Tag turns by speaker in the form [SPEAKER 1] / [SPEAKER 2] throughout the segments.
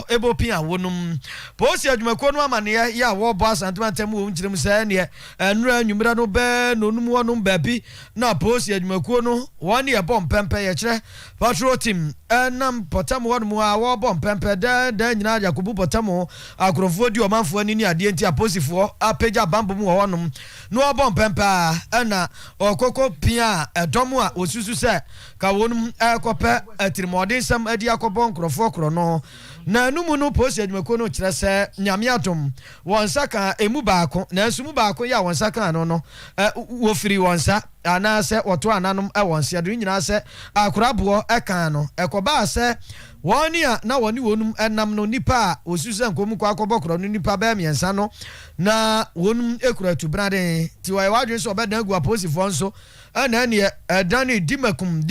[SPEAKER 1] ebo pia wonum posi adwumako no amane ya wo boss antimantem wo nkyerem sa ne enura nwumira no be no num wonum baabi na posi adwumako no won ye bom pempe ye kire patrol team enam potam wonum a wo bom pempe da nyina Yakubu potam akrofo di omanfo ani ni ade enti aposifo apeja bambom wo wonum no wo bom pempe na okoko pia edomo a osusu se ka wonum ekope atirimodin sam adi akobon krofo kro no na numu no posi adwumako no kire se nyame atom wonsaka emu baako na ensu mu baako ya wonsaka no wo firi wonsa ana se oto ananom wonse ade nyina se akorabo eka no ekoba se wonia na woni wonum enam no nipa osusu nkomu kwa akobokro no nipa ba miensa no na wonum ekura tubrade ti wa wadwe so obedan gu aposi fo nso ana ne edani dimakum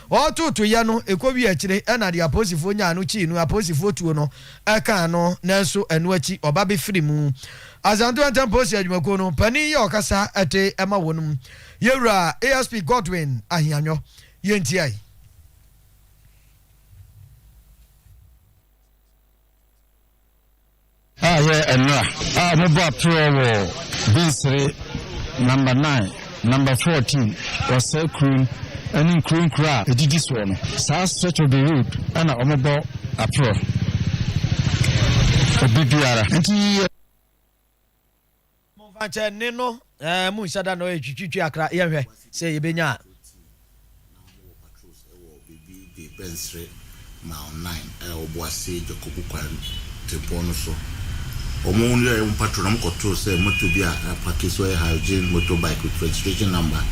[SPEAKER 1] otutu ya no ekobi akire ena de aposifo nya no chi no aposifo tuo no eka no nanso enu achi oba be firi mu azanto antamposi adwumako no pani ya okasa ate ema wonum yewura ASP Godwin ahianyo yentia
[SPEAKER 2] enra mo ba pro B3 number 9 number 14 was crew and in crew crowd did this one south stretch of the road and omobo apro obibiara enti
[SPEAKER 1] mo vanche nino mu shada no etwitwi akra yehwe se yebenya
[SPEAKER 3] Pensre ma 9 oboase Jacob kwan tepono so omo ya patron ko say motor bia package so hygiene motorbike with registration number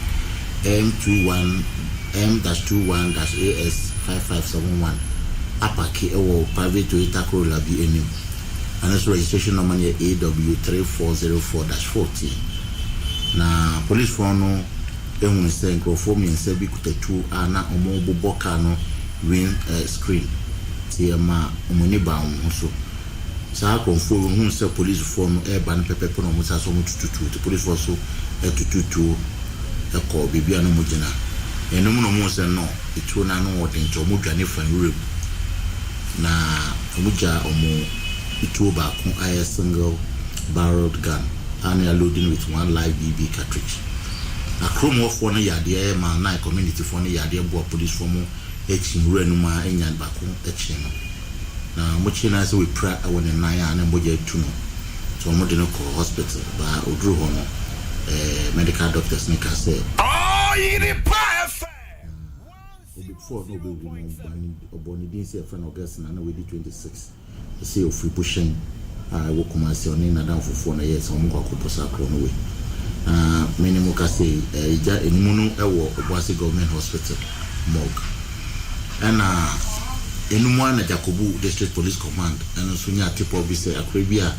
[SPEAKER 3] M21-AS5571 apaki ewo private Toyota Corolla bi enim and its registration number AW3404-14 na police for no ehun say nkrofo mi nse bi kutatu ana omo boboka no win screen tiema omoni ba so sa konfo hun se police for no e ban pepepe no mo sa so mo tututu the police for so tututu e ko bibia no mo gina enum no mo se no etu na no wodin to mo dwane fan rem na omuja omo etu ba ko a single barreled gun and you are loading with one live BB cartridge a chrome for no yade ma na community for no yade bo police for mo echin renu ma enyan ba ko echin no na mo china se we pra won na ya na moja tu no so mo de no ko hospital ba odru ho no medical doctors ni ka say Oyerepa before no be woman oboni din say friend August na we di 26 say of free pushing wo kuma say oni na dan fofo na yes mo ko posa kro no we many mo ka say ija enimu no ewo Obuasi government hospital morgue ana enumu na Jacobu district police command and so nya tipo bi say akrabia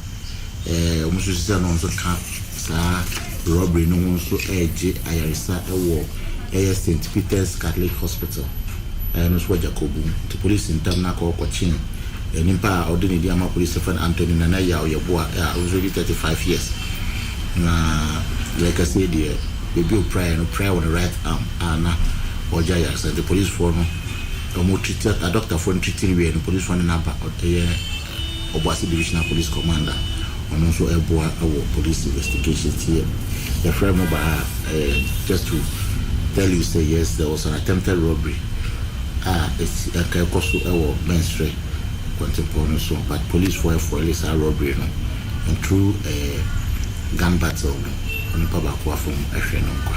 [SPEAKER 3] omuso sisa no so ka sa robbery no so eje ayarisa ewo St. Peter's Catholic Hospital and so Jacobu the police in term na ko chin nimpa ordinary diama police friend Anthony na ya oyeboa already 35 years na like I said there baby prayer no prayer on the right arm ana ojaya so the police for no treated a doctor for treating we and police one number Obuasi divisional police commander and also our police investigations here the friend just to tell you say yes there was an attempted robbery it's a cost our mainstream contemporary so but police for this robbery no and through a gun battle on Pabakwa from Afrenkwa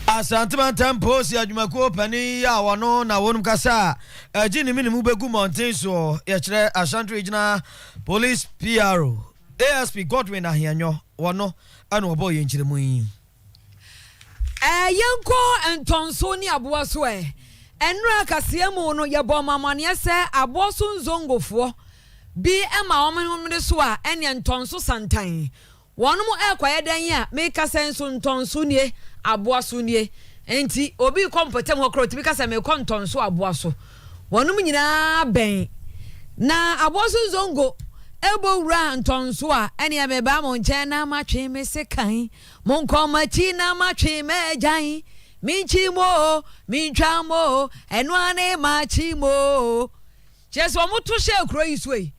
[SPEAKER 1] Asantuma temposi adwumako pani ya wano na wonum kasa agini minimu begu mountain so ya kire Ashanti Regional Police PRO ASP Godwin ahianyo wano anu obo yenkyiremu yi
[SPEAKER 4] yenko entonso ni aboaso enra kasemu no yebo mamane se aboso nzongofo bi ema omene so a ene entonso santan wonum ekwaye dan ya meka senso ntonso nie aboaso nie enti obi kompetem hokro tibi kasa me kontonso aboaso wonum nyina ben na aboaso nzongo ebo wura ntonso a ene ya meba mo nche na matwe me sekan mo nkoma chi na matwe me jan minchimo minchamo enwane machimo Cheso omuto she kro yiswe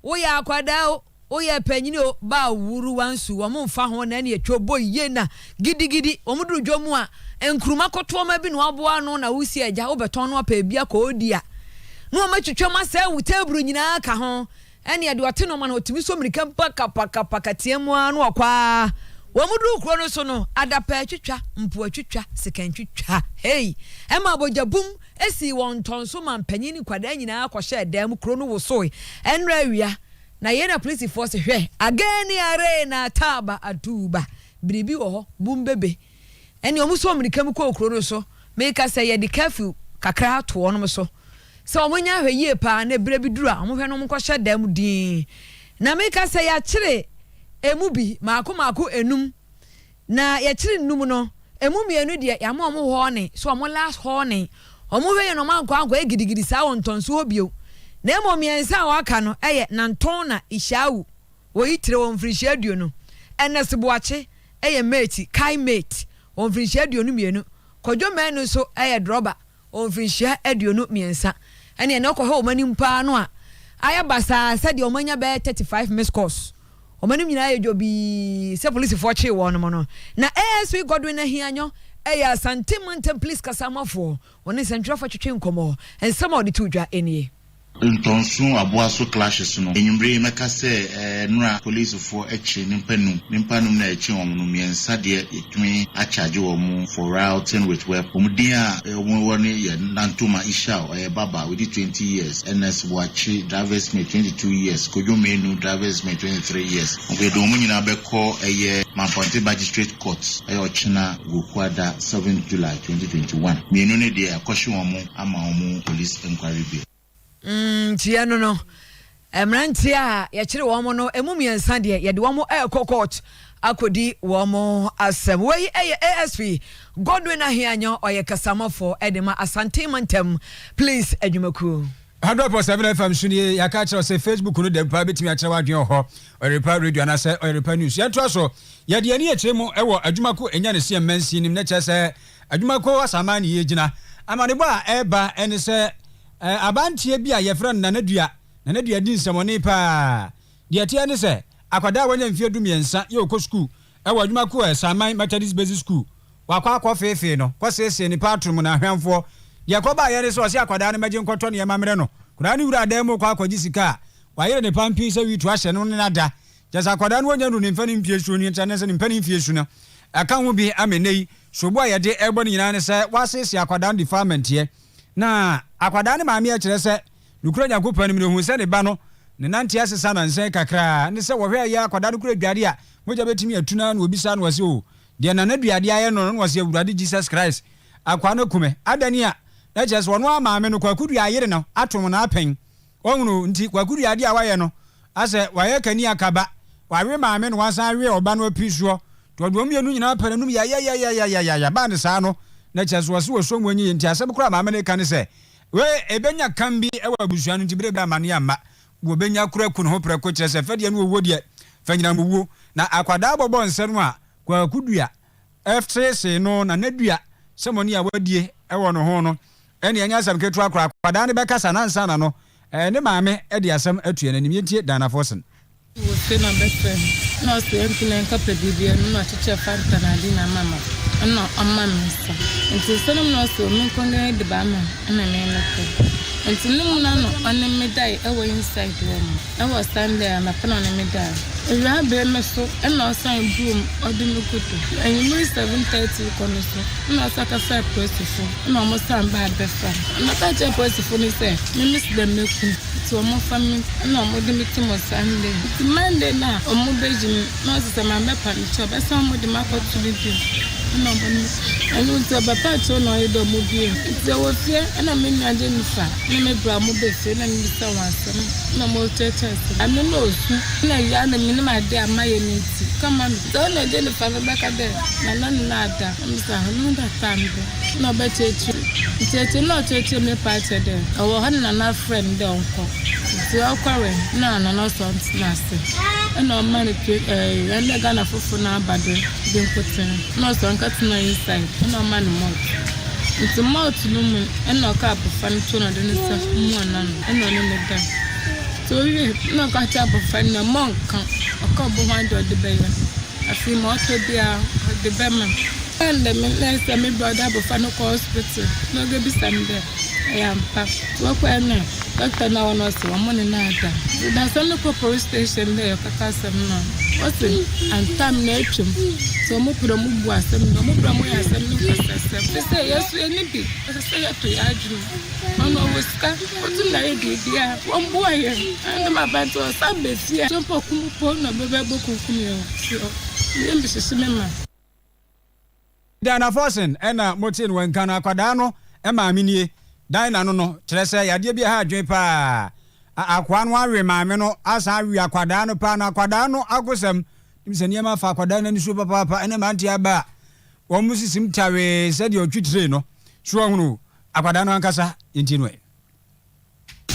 [SPEAKER 4] wo ya akwada wo ya panyini o ba wuru wansu wo mfa ho na ne atwobo ye na gidigidi omuduru dwomu a enkruma koto ma bi no aboa no na wusi agya wo beton no apa bia ko odia no ma twetwa ma sa wu teburu nyina ka ho ene ye de ote no ma na otimi so mirika paka tiemu anu akwa womuduru kro no so no adapa twetwa mpo twetwa sekan twetwa hey ema boja bum esi won tonso man panyini kwada nyina akɔhye dam kro no wo so enra wia na yena police force hwe agani are na taba atuba biribi wo ho bumbebe ene omuso amerikam ko kro no so make say ye de careful kakra to ono so so omunya hwe yie pa na bire bi duru a omuhwe no mkɔhye dam din na make say ya kire emu bi maako enum na ya kire num no emu mienu de ya mo ho ne so omo last ho ne omuhwe ye no manko egidigidi sa won tonso obio na emo miensa waka no eye nanton na ishawu wo yitire won frihia aduo no enes boache eye mate kai mate won frihia aduo no mienu kodwo manu so eye droba won frihia aduo no miensa ene na ko ho mani mpa no a aya basa se de omanya be 35 miss course omani nyina ye jobi se police for che won mo no na ASP Godwin ahianyo eya santimentem please kasamafo woni central for twetwe nkomo and some of the two dwa enie
[SPEAKER 3] ntonso aboaso clashes no enyumre meka se nura police for echi nimpanum na echi omo miensa de etumi a charge omo for routing with weapon din a woni ye nantuma isha baba with 20 years ns wachi drivers me 22 years kojo menu drivers me 23 years ogedo omo nyina beko Mamponte Magistrate Court ochina Gukwada 7 July 2021 mienu ne de akɔhye omo ama omo police inquiry bill
[SPEAKER 4] tia no emrantia ya kire wo mo no emu miensa de ye de wo mo court akodi wo mo asem we ASP Godwin ahianyo oye kasamafo edema asante mantem please adwumaku
[SPEAKER 2] 100.7 FM suni ya ka kire say Facebook no dem pa betimi a kire wadwen ho Oyerepa radio na say Oyerepa news ya to so ya de ani e kire mu ewo adwumako enya ne se mansi nim na kire say adwumako asamani ye gina amanebo a eba ene say abantie bi a ye frɛ nanadua din semone pa de atia ne sɛ akwada wanya mfie du miensa ye okɔ school ɛwɔ adwuma ko Saman Methodist Basic School wakɔ fefe no kɔsese ni patrum na hwamfo de akɔba ye ne sɛ ɔse akwada ne magye nkɔtɔ ne yamamre no kura ne wura adam kɔ akɔgye sika wa ye ne pampi sɛ witu ahyɛ no ne nada jasa akwada no wanya no ne mfa ne mfie su ne nta ne sɛ ne mfa ne mfie su no aka ho bi amenei sobo a ye de ɛbɔ ne nyina ne sɛ wasese akwada no defilement ye na akwada ne maame akire se nukura nyankopɔ ne hu se ne ba no ne nante asesa na nsen kakra ne se wɔhwɛ ya akwada no kura duade a mogya betimi atuna na obisa no wase o de na duade aye no wase awurade Jesus Christ akwa no kume adani a na kyerɛ se wɔno amaame no kwakudu ayere no atom na apen ɔhunu nti kwakudu ade a waye no ase waye kani akaba wawe maame no wasan we oba no apisuo to do mienu nyina paranum ya ba ne saa no na kyerɛ se wase wɔso mwanyi nti asɛm kura maame ne ka ne se we ebenya kambi ewa abusuan nti bere bra mane amma wo benya kura kun ho preko kyerɛ se fade no wo de fanyina mwo na akwada bɔbɔ nsɛm a kwa kudua FCC no na nadua semoni a wadie ewo no ho no ene anya asɛm ketu akora akwada ne bɛkasa na nsa na no ne maame de asɛm atue nanim yɛntie Dana Fosen
[SPEAKER 5] wo se na bɛfɛ na ɔsɛ mpina nka pɛbibia no na kyekyɛ fanta na di na mama no amma misa nti sɛnum no so me konga de ba ma na me na ko nti num na no ɔne me dai ɛwɔ inside room ɛwɔ Sunday na pɛna ne me dai ewia be me so ɛna ɔsan boom ɔde me kutu ɛnyimi 7:30 kono so na saka fa posifo na mo san ba bɛfa na ka che posifo ni sɛ me miss them me ku ti o mo family na mo de me ti mo Sunday ti Monday na o mo beji na sɛ ma be pa ni cho be so mo de ma ko tu bi no bani anu nti papa cho no edo mo bi nti wo fie na me nua de nifa na me bra mo be fie na me sa wansam na mo tete anu no osu na ya na me ma de amaye ni nti kama no na de nifa be ka de na ada me sa hanu da tambe na be tete no tete me pa tete o ho na friend de onko nti akware na no so ntnase na man and the Ghana for na bado dem koten no so nkatena inside na man mouth nti mouth no mu na ka apofan to na de nsa mu ana no na no meda so we na ka cha apofan na monka aka bo hando de be afi mo to dia de be man and the last time me brother apofan ko hospital no go be stand there I am pack work na doctor na one was one na ada there's only police station there kaka sem no what's it and time na etwem so mo pro mo bu asem no mo pro mo ya asem no kasa say yes any bi say ya to aju ono wiska otu na e dia won bu aye and my bad to sabe sia so po kumpo na bebe boku kumyo so yem bi sisi mema
[SPEAKER 6] Dana Forsen ena motin wen kana kwada no e ma minie Dina no kyerɛ sɛ yadeɛ bi ha adwen pa akwa no awe maame no asa awe akwada no pa na akwada no agosam nimsɛ niema fa akwada no ni so papa ene manti aba wɔn musisim tawe sɛ de otwitire no so hunu akwada no ankasa enti no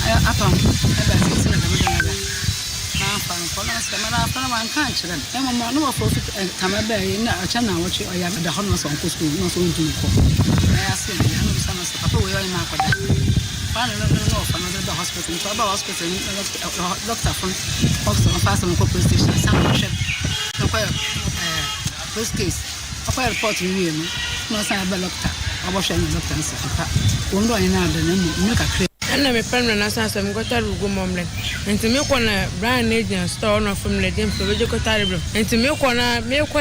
[SPEAKER 7] apam eba sisi na kamada na apam kono semana apam man kan kyerɛ e mama no wafo kamada yi na acha na wɔtwe ɔya da hɔ no so nko school no so ntu ko ya se ya no sama so papa we yoy na akwada fa no fa no the hospital to aba hospital doctor from hospital fa so ko police station sam no chef no kwa first case apa report ni no sa aba doctor aba hwe ni doctor so papa wondo ina da na mu ka kre
[SPEAKER 5] na me pen na sa so me gota rugo momle enti me ko na brand agent store no from le dem for we gota rebro enti me ko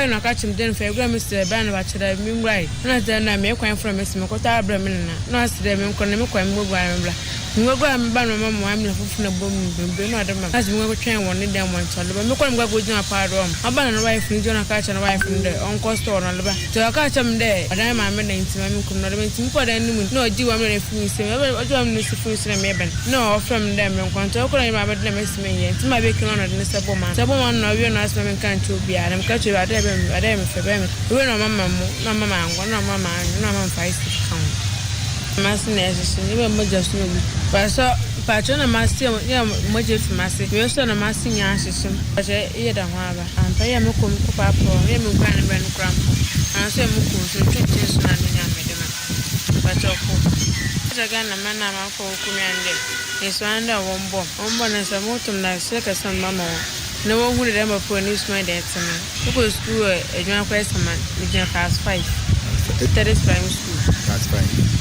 [SPEAKER 5] na ka chim den fa egura me se brand ba chira me ngrai na ze na me kwan from me se me gota rebro me na no asire me ko na me kwan me gwa me bla me gwa me ba no mama am na fufu na bom bembe no adama as me go twen won ne dem won chalo me ko me gwa go jina pa rom aba na wife ni jona ka chana wife ni de on ko store no leba to ka cham de adan ma me na enti ma me ko no de enti me ko da ni mu no oji wa me na fi se me oji wa me no si fi na me ben no from them encounter ko na ma be na me si me ye enti ma be kino no de ne sebo man no we no asma me kan to bia na me ka to ade me fe be me we no mama mu no mama ango no mama no mama fa isi kan mas nesse ni me just no paso na mas ya mo je fi mas we so na mas nya asisi je ye da ho aba ampa ya me ko pa ye me kwa na be no kram an se mo ko so twetwe so na nya me de ma paso ko jaga na mana ma ko kumyande eso anda wombo na sa motum na se ka san mama na wo hu de ma po ni smile de tsama ko school e jwa kwa sama ni je class 5 that is primary school
[SPEAKER 6] that's fine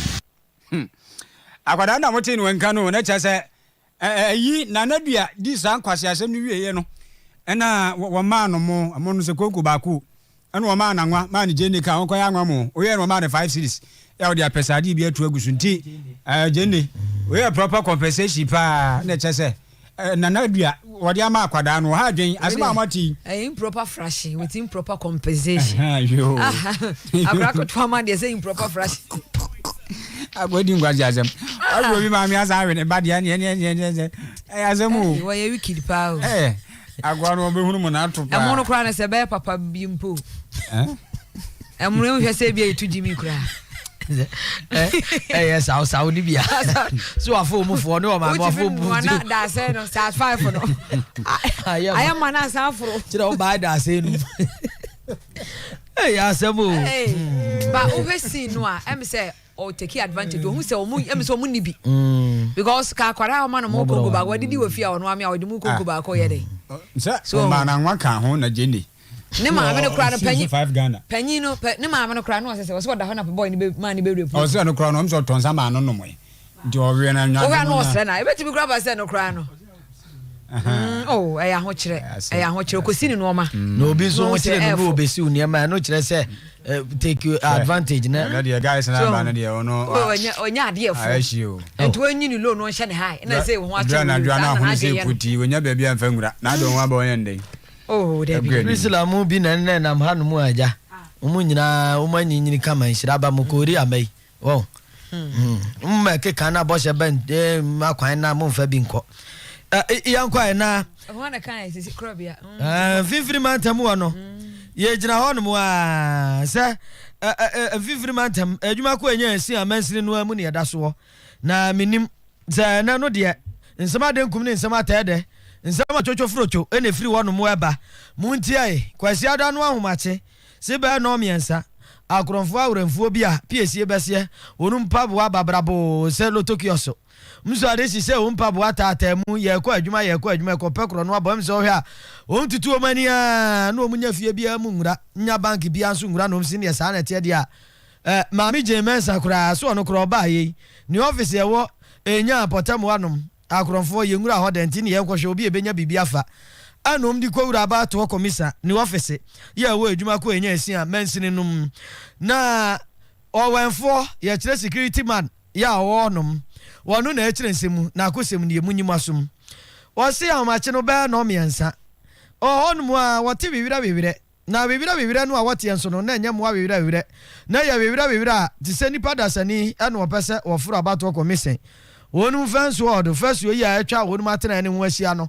[SPEAKER 6] akwada na motin wen kanu na kyase yi na nadua di san kwase asem ni wieye no ena wo ma no mo amono se konku baako ena wo ma na nwa ma ni jeni ka won ko ya nwa mo oye no ma na 5 series ya wo dia pesade bi atu agusu nti jeni we proper compensation pa na kyase na nadua wo dia ma akwada no ha adwen asema amati
[SPEAKER 4] improper fresh with improper compensation
[SPEAKER 6] yo
[SPEAKER 4] abrako to ma dey say improper fresh
[SPEAKER 6] agodi ngwaji azem awo bi ma mi asa awe ne bade ne azemu
[SPEAKER 4] wo ye wicked pa o
[SPEAKER 6] agwa no be hunu mo na atopa
[SPEAKER 4] emo no kra na se be papa bi mpo emo no hwe se bia etu jimi kra
[SPEAKER 1] yes how ni bia so afo mu fo ne o ma afo mu
[SPEAKER 4] na da se no sa 5 no aya mana sa afro
[SPEAKER 1] kira o ba da se nu asemu
[SPEAKER 4] ba o hwe si no a em se or take advantage who say omu ni bi because ka kwara o ma no mo kongo ba wa didi wo fia o no am ya o di mu kongo ba ko ye de
[SPEAKER 6] so ma na nwa ka ho na jeni
[SPEAKER 4] ne ma me no kra no panyi
[SPEAKER 6] 5 Ghana
[SPEAKER 4] panyi no ne ma me no kra no se so da ho na boy ni be man ni be repu
[SPEAKER 6] o se no kra no am so tonsa ma no no mo ndi o we na nwa
[SPEAKER 4] o ga no se na e beti bi kra ba se no kra no oh eya ho kire ko sini no ma
[SPEAKER 1] no obi so ho kire no obi si uniema no kire se take advantage na
[SPEAKER 6] the guys na ba na dey ono
[SPEAKER 4] onya ade efo ento onyi ni lo no hye ne hai na say ho acho
[SPEAKER 6] na ho say kuti onya ba bia mfa ngura na do wa ba onya ndai
[SPEAKER 4] oh de bi
[SPEAKER 1] islamu bi na nne na mhanu mu aja umu nyina umanyinyini kama nshira ba mukori amai wo mmeke kana bo she ben makwan na mu mfa bi nko yankwa na
[SPEAKER 4] wana kan isi krobia
[SPEAKER 1] fifiri mantam wono ye gina ho no a se fifiri mantam adwuma ko enya asi amansini no amu ne yada so na minim za na no de nsɛm adenkum ne nsɛm atɛɛdɛ nsɛm atwotwo frocho ene free one mo eba muntiae kwasi ada no ahomache se ba no miensa akronfo awrenfo bi a piesie besie onum paboa babrabo se lotokioso mso ade si se on paboa tata mu ye ko adwuma ko pekro no abom se ohwe a on tutu omania no omunya fie bia mu nwura nya bank bia nso nwura no msi ne sa na tie dia maami jemensa kura so no kro ba yi ni office ewo enya potamo anom akronfo ye nwura ho denti ne ye kwhwe obi ebenya bibia fa anom di kwura ba to komisa ni office ye wo adwuma ko enya esia mensini num na owenfo ye kire security man ya wonom wonu na ekire nsemu na akosem ne emunyim wo se amache no ba no miensa honum a wote bibira na bibira no a wote enso no na enya mo bibira na ya bibira tiseni padasani eno opese wofuro abato komisen wonu fence word first we ya etwa wonu matena ne ho asia no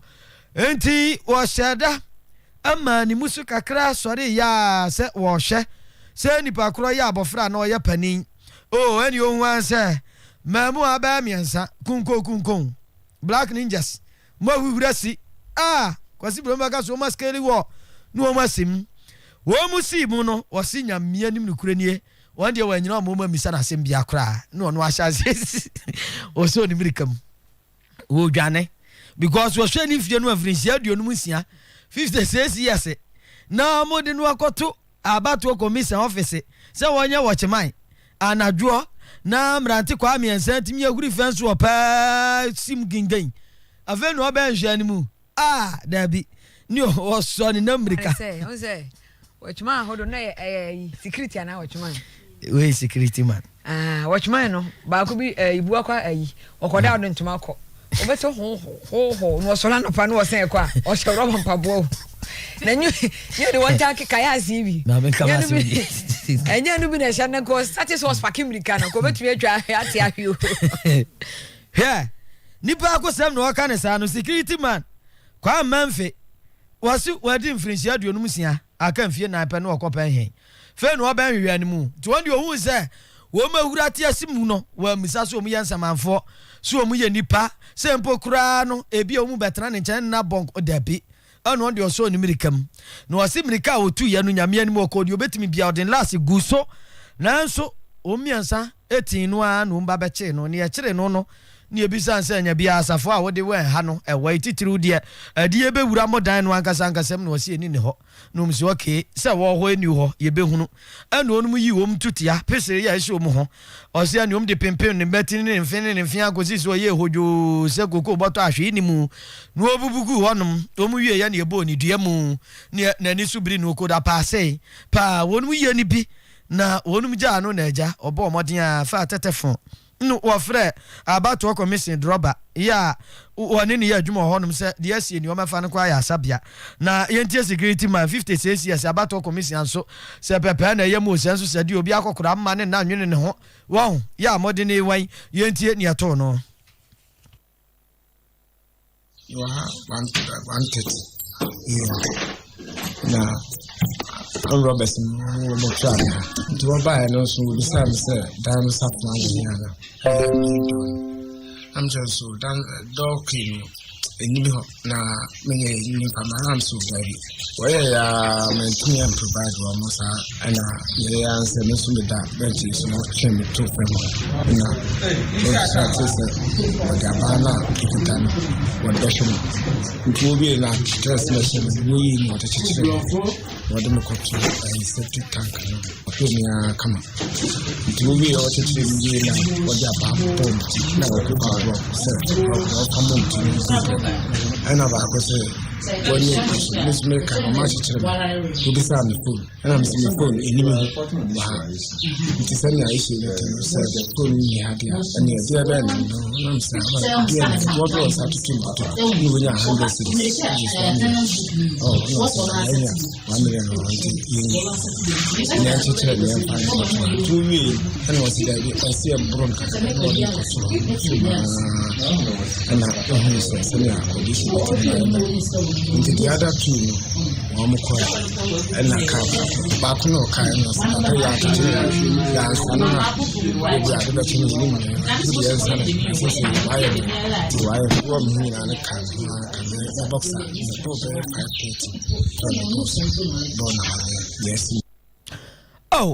[SPEAKER 1] enti wo sheda ama ni musu kakra sori ya se wo hye se nipa kro ya abofra na oye panin eni ohun anse mamu aba miensa kunkon black ninjas mo huhurasi kwasi broma ka so maskeli wo no masim wo musimu no wo sinya mianim no kuranie won de wanyina mo misa na sem bia kra no no ahyaze o so ni mirikam wo dwane because wo hwe ni fie no afrinsi aduonu musia 56 years na mo de no akoto abato commission office se wonye wo cheman anadwo na mranti kwa miensa timi ahuri fence wo pa sim gingan avenu oba nhwe ni mu dabi ni o so ni na mrika
[SPEAKER 4] say watchman hodo na security na watchman
[SPEAKER 1] we security man
[SPEAKER 4] watchman no ba ko bi ibu akwa okoda odo ntuma akọ obeto ho no so la no pa no o sen kwa o se roba mpabo na nyu de wanta kaya asibi
[SPEAKER 1] na me kama asibi
[SPEAKER 4] enya no bi na sha na ko status was fucking mrika na ko betumi atwa ati ahio
[SPEAKER 1] he nipa ko sem no ka ne sa no security man kwa manfe wasu wadi mfrinsi aduonu musia aka mfie na pe no okopa hen fe no oba hwehwe animu ti won de ohun se wo mahura ti asimu no wa misa so mu yansamanfo so mu ye nipa se mpo kura no ebi o mu betena ne nchen na bonk odabi ano de oso ni mirikam no wasi mirika otu ye no nyame animu okodi obetimi bia odin last guso nanso o miansa etin no a no mba beche no ne ye kire no no ni ebisa nse nya bia asafo a wode we ha no ewa titiru de ade be wura modan no ankasam no wasi eni ne ho no msi okay se wo ho eni ho ye be hunu eno onum yi wo mtutia pesere ya ehye omu ho osi ani om de pempem ne betini ne mfin akosi so ye hojo se koko boto ahwe ni mu no obubugu honum omu wie ya ne ebo ni dua mu na ni subiri no koda paase pa wonum ye ni bi na wonum ja no na eja obo modin a fa tetefon no wafre abato commission droba ya woni ne ya adwuma honum se de asie ni o mafa no kwa ya sabia na yentie security man 56 years abato commission so se pepe na yemu senso se de obi akokora amma ne na nwene ne ho won ya mode ne wan yentie ni ato no
[SPEAKER 2] you have wanted na Roberts mo try to buy no so the same say down supply I'm just so down docking enimi ho na me ni pamaram so baby where ya maintain and provide one more and ya answer no so me that bet is no chem to from na so what the bana kitan what dashin to be na stress machine we no to chichire what the kochi septic tank no to me kama to be o chichire ni na what the bana bomb na ko ba so come to and about say when you make a match to be sound full and I'm seeing phone in it is any issue that you said the phone you had and you dear Ben I'm saying what was that to you when you have this oh no so $1 million to me and was it I see a bronca and I don't know Into the other two, one more and I come back no kind of
[SPEAKER 1] oh,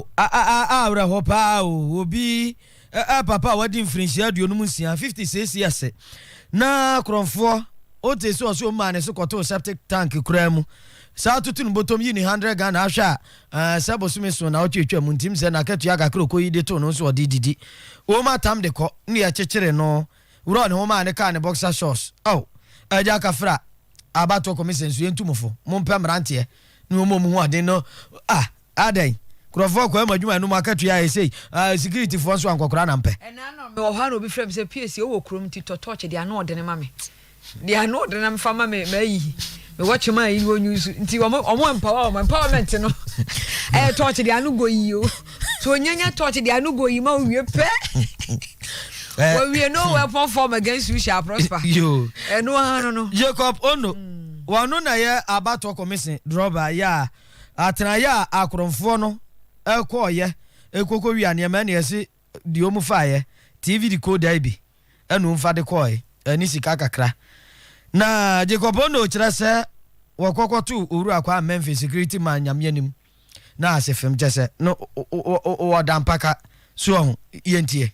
[SPEAKER 1] Hopa will be papa wedding fringe here, you know, 56 years. Na Cronfo, Ote so man, so got septic tank, creme. South bottom uni 100 gun asha, Sabo Sumis on out your muntims and I catch Yaga Croko, the tone also DDD. Oma tam de co, near Chechere no, run home and a kind of boxer shorts. Oh, a jacka fra, abato commissions, you into Mofo, Mompam Rantier, no more, they know. Ade. Crofo kwa madwuma no market ya say security force wan kokora na mpe
[SPEAKER 4] and I know how no be frame say PSC wo krom ti to torch they are no de ma me they are no de na mfama me yi me watch ma yi wo news nti omo empowerment no torch they are no go yi o so nyanya torch they are no go yi ma wie pe well we no weapon form against you shall prosper
[SPEAKER 1] yo
[SPEAKER 4] no
[SPEAKER 1] Jacob ono wano na ye abato commission droba ya atena ya akronfo no ekoye ekoko wi anema na yesi di omu faye TV decoder bi enu mfa de koye ani sika kakra na Jacob no kire se wokokotu oru akwa Memphis security man nyamyanim na asefem jese no o dampaka so yentie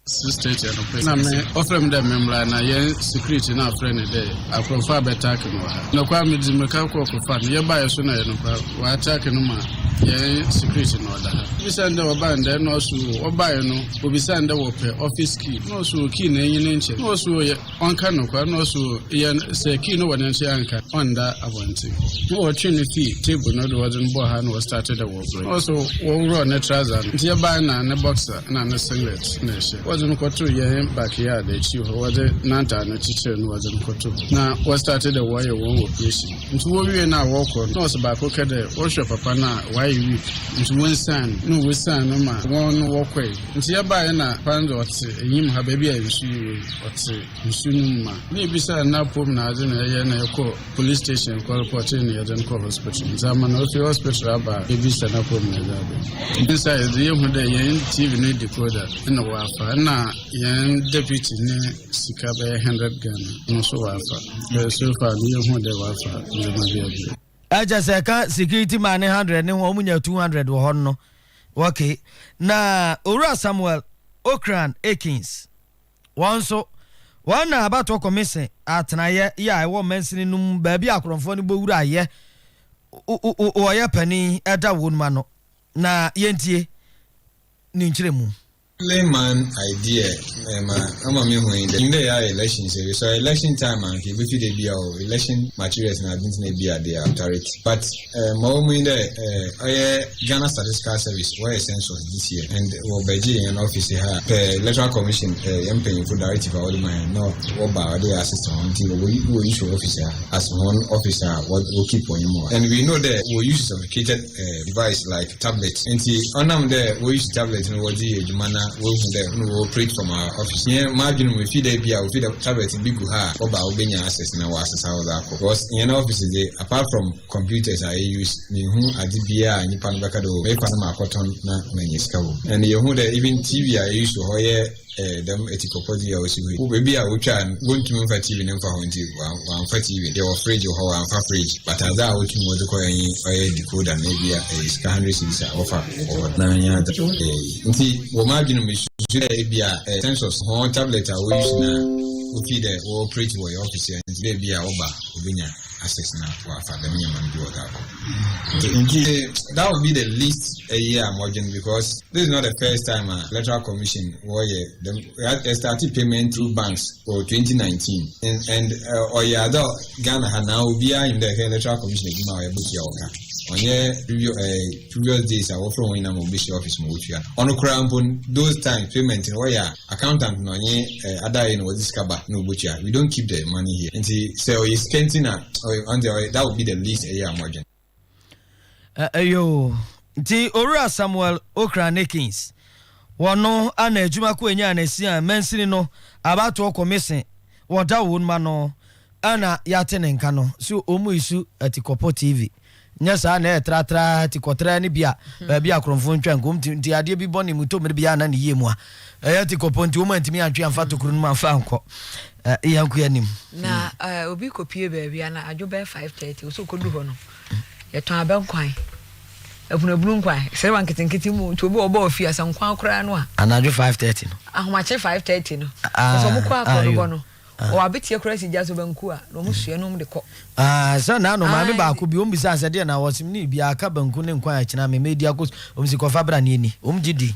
[SPEAKER 8] state na me offer me dem memla na ye security na friend dey akrofa betak no ha no kwa me dimeka ko fa ye ba so na ye no wa attack no ma ye security no da bi send o ba nde no so o ba ye no obi send wo pe office key no so key na yin nche no so ye on ka no kwa no so ye se key no wona nche anka on da abonti no o twi ne key table no do wazin bo ha no started the work also wo run na trouser nti ye ba na boxer na singlet na she wazin koto ye backyard e chi ho waze nanta na chiche no wazin koto na we started the wire one operation nti wo wie na wo ko no so ba ko kede wo hwe papa na why week nti won san no we san no ma won wo kwai nti ye ba na pando ote enyim ha ba bia nsu yi ote nsu num ma ni bi sa na pom na aje na ye na ko police station ko report ni ye den ko hospital zaman no fi hospital aba e bi sa na pom na zabe inside the ye hu de ye TV no decoder na wa fa na yan deputy ne sika be 100 Ghana no so wa fa so fa ni hu de wa fa ni ma bia
[SPEAKER 1] aja seka security man 100 ne ho munya 200 wo hon no okay na Owura Samuel Okran Akins wonso wana abato commission atenaye ya ewo mensini num ba bi akronfo ne bowura ye o ye pani eda wonma no na yentie ni nchiremu
[SPEAKER 9] layman idea ama me hu in the election so election time and if you dey be our election materials na didn't be at the authority but mo in the Ghana Statistical Service where census this year and obeji an office here electoral commission paying for directive all the man no oba dey assistant until we issue officer as one officer what will keep on more and we know that we use sophisticated device like tablets until on there we use tablets and what the mana we operate from our office. Yeah, imagine we feed a tablet in big oba obenya access na wa access how that because in offices they apart from computers I use ni hu adibia ni pan baka do me pan ma cotton na menyiska wo and you hu that even TV I use to hoye them etikopodi ya osiwe wo baby a wo twa won't move for TV nem fa ho nti wa fa TV they were fridge ho wa fa fridge but as a wo tun wo de ko yin oye decoder na bia is 100 cedis offer na nya nti wo margin me should be a census on tablet we use na we feed the operate your office and there be a oba obinya access na for the minimum do that. That would be the least a year margin because this is not the first time electoral commission where started payment through banks for 2019 and Ghana had now be in the electoral commission on previous days I offer in a mobile office on a crown those times payment in where accountant no other in what discover no butcher we don't keep the money here and so is scanting on the that would be the least a year margin.
[SPEAKER 1] Ayo the Owura Samuel Okran Akins wano ana ejuma ko enya na sia mensini no about to commission wada won ma no ana yatene nka no so omu isu atikopo TV nya sa na tratra tikotra ni bia ba bia kromfo ntwa nkom nti ade bi boni muto me bia na ne yemu a tikopo nti omu antimi antwe amfa tokuru no amfa anko yanku yanim
[SPEAKER 4] na obi kopie ba bia na adwo ba 5:30 so kodu ho no yeton abankwan abunabunu nkwan sɛ wan ketenkete mu to obi obo ofia sa nkwan kora no a
[SPEAKER 1] anadwo 5:30 no
[SPEAKER 4] ahomache 5:30 no so mo kwa akɔ no o abetie kora si jaso banku a no musua no mu de kɔ
[SPEAKER 1] so na no ma me ba ko bi o mbisa asɛ de na wɔsim ni bia aka banku ne nkwan akina me media ko omsi kɔ fabra ne ni omgidi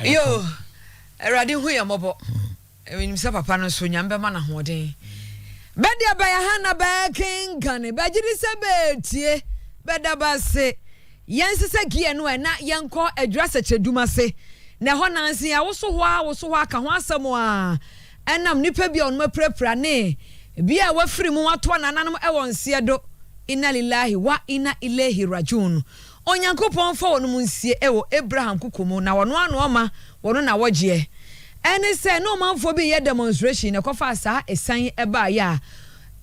[SPEAKER 4] yo erade hu ya mobo enim sɛ papa no so nyambe ma na hoden bedia ba ya hana ba kinkane ba gidi sɛ betie beda ba se yense sɛ gie no na yenko adwura sɛ kyeduma se na ho nansi ya wo so ho aka ho asɛm a enam nipa bia onuma prapra ne bia wafiri mu wato nananom ewon sie do inna lillahi wa inna ilaihi rajiun onyankopɔn fa wonum nsie ewo Abraham kukumu na wono ano oma wono na wogye ene se no manfo bi ye demonstration na kofa saa esan eba ya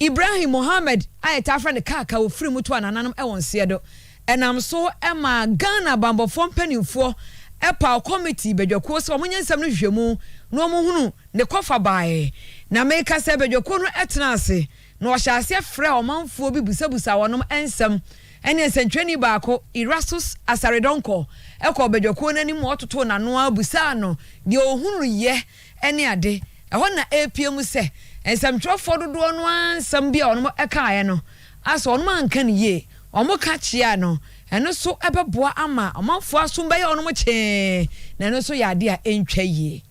[SPEAKER 4] Ibrahim Mohammed ayeta fra ne kaka wo firi mu to nananom ewon sie do enam so ema Ghana bambofo mpanimfo epa committee bedwako so omonyensam no hwemu no omohunu ne kofa bae na meka se bedwako no etena ase na o hyase frɛ omanfo bi busabusa wonom ensam ene sentweni baako Irasus Asaredonko ekɔ bedwako nani mu ototo nano abusa no de ohunu ye ene ade ɛhɔ na APM se ensam trofo dodo no ansam bia wonom ɛkaaye no aso wonom anka ne ye omo ka chia no eno so ebeboa ama omanfo asomba ye wonom che na eno so yade a entwa ye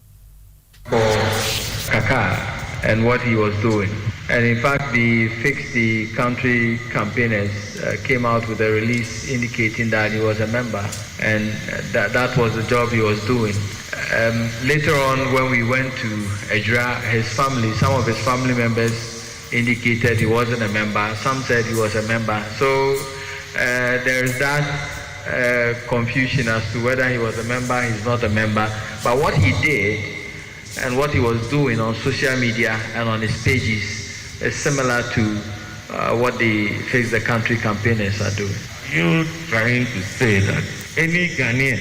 [SPEAKER 10] for Kaka and what he was doing. And in fact, the Fix the Country campaigners came out with a release indicating that he was a member and that was the job he was doing. Later on, when we went to Ejra, his family, some of his family members indicated he wasn't a member. Some said he was a member. So there is that confusion as to whether he was a member, he's not a member. But what he did and what he was doing on social media and on his pages is similar to what the Fix the Country campaigners are doing.
[SPEAKER 11] You're trying to say that any Ghanaian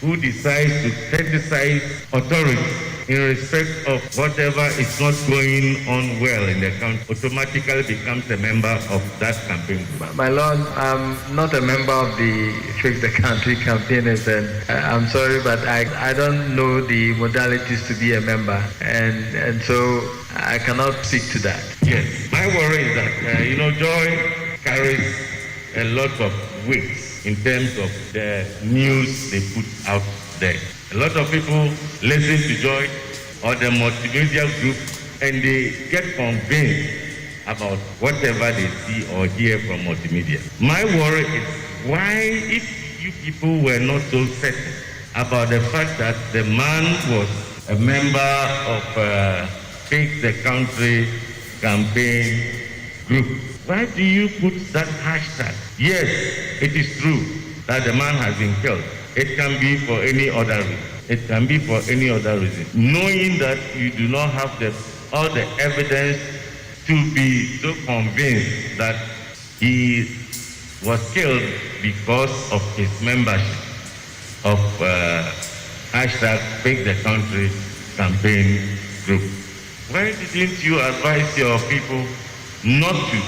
[SPEAKER 11] who decides to criticize authority in respect of whatever is not going on well in the country automatically becomes a member of that campaign group.
[SPEAKER 10] My Lord, I'm not a member of the Fix the Country campaigners, and I'm sorry, but I don't know the modalities to be a member, and so I cannot speak to that.
[SPEAKER 11] Yes, my worry is that, Joy carries a lot of weight in terms of the news they put out there. A lot of people listen to Joy or the multimedia group and they get convinced about whatever they see or hear from multimedia. My worry is why, if you people were not so certain about the fact that the man was a member of Fix the Country campaign group, why do you put that hashtag? Yes, it is true that the man has been killed. It can be for any other reason. It can be for any other reason. Knowing that you do not have all the evidence to be so convinced that he was killed because of his membership of hashtag Fix the Country campaign group. Why didn't you advise your people not to?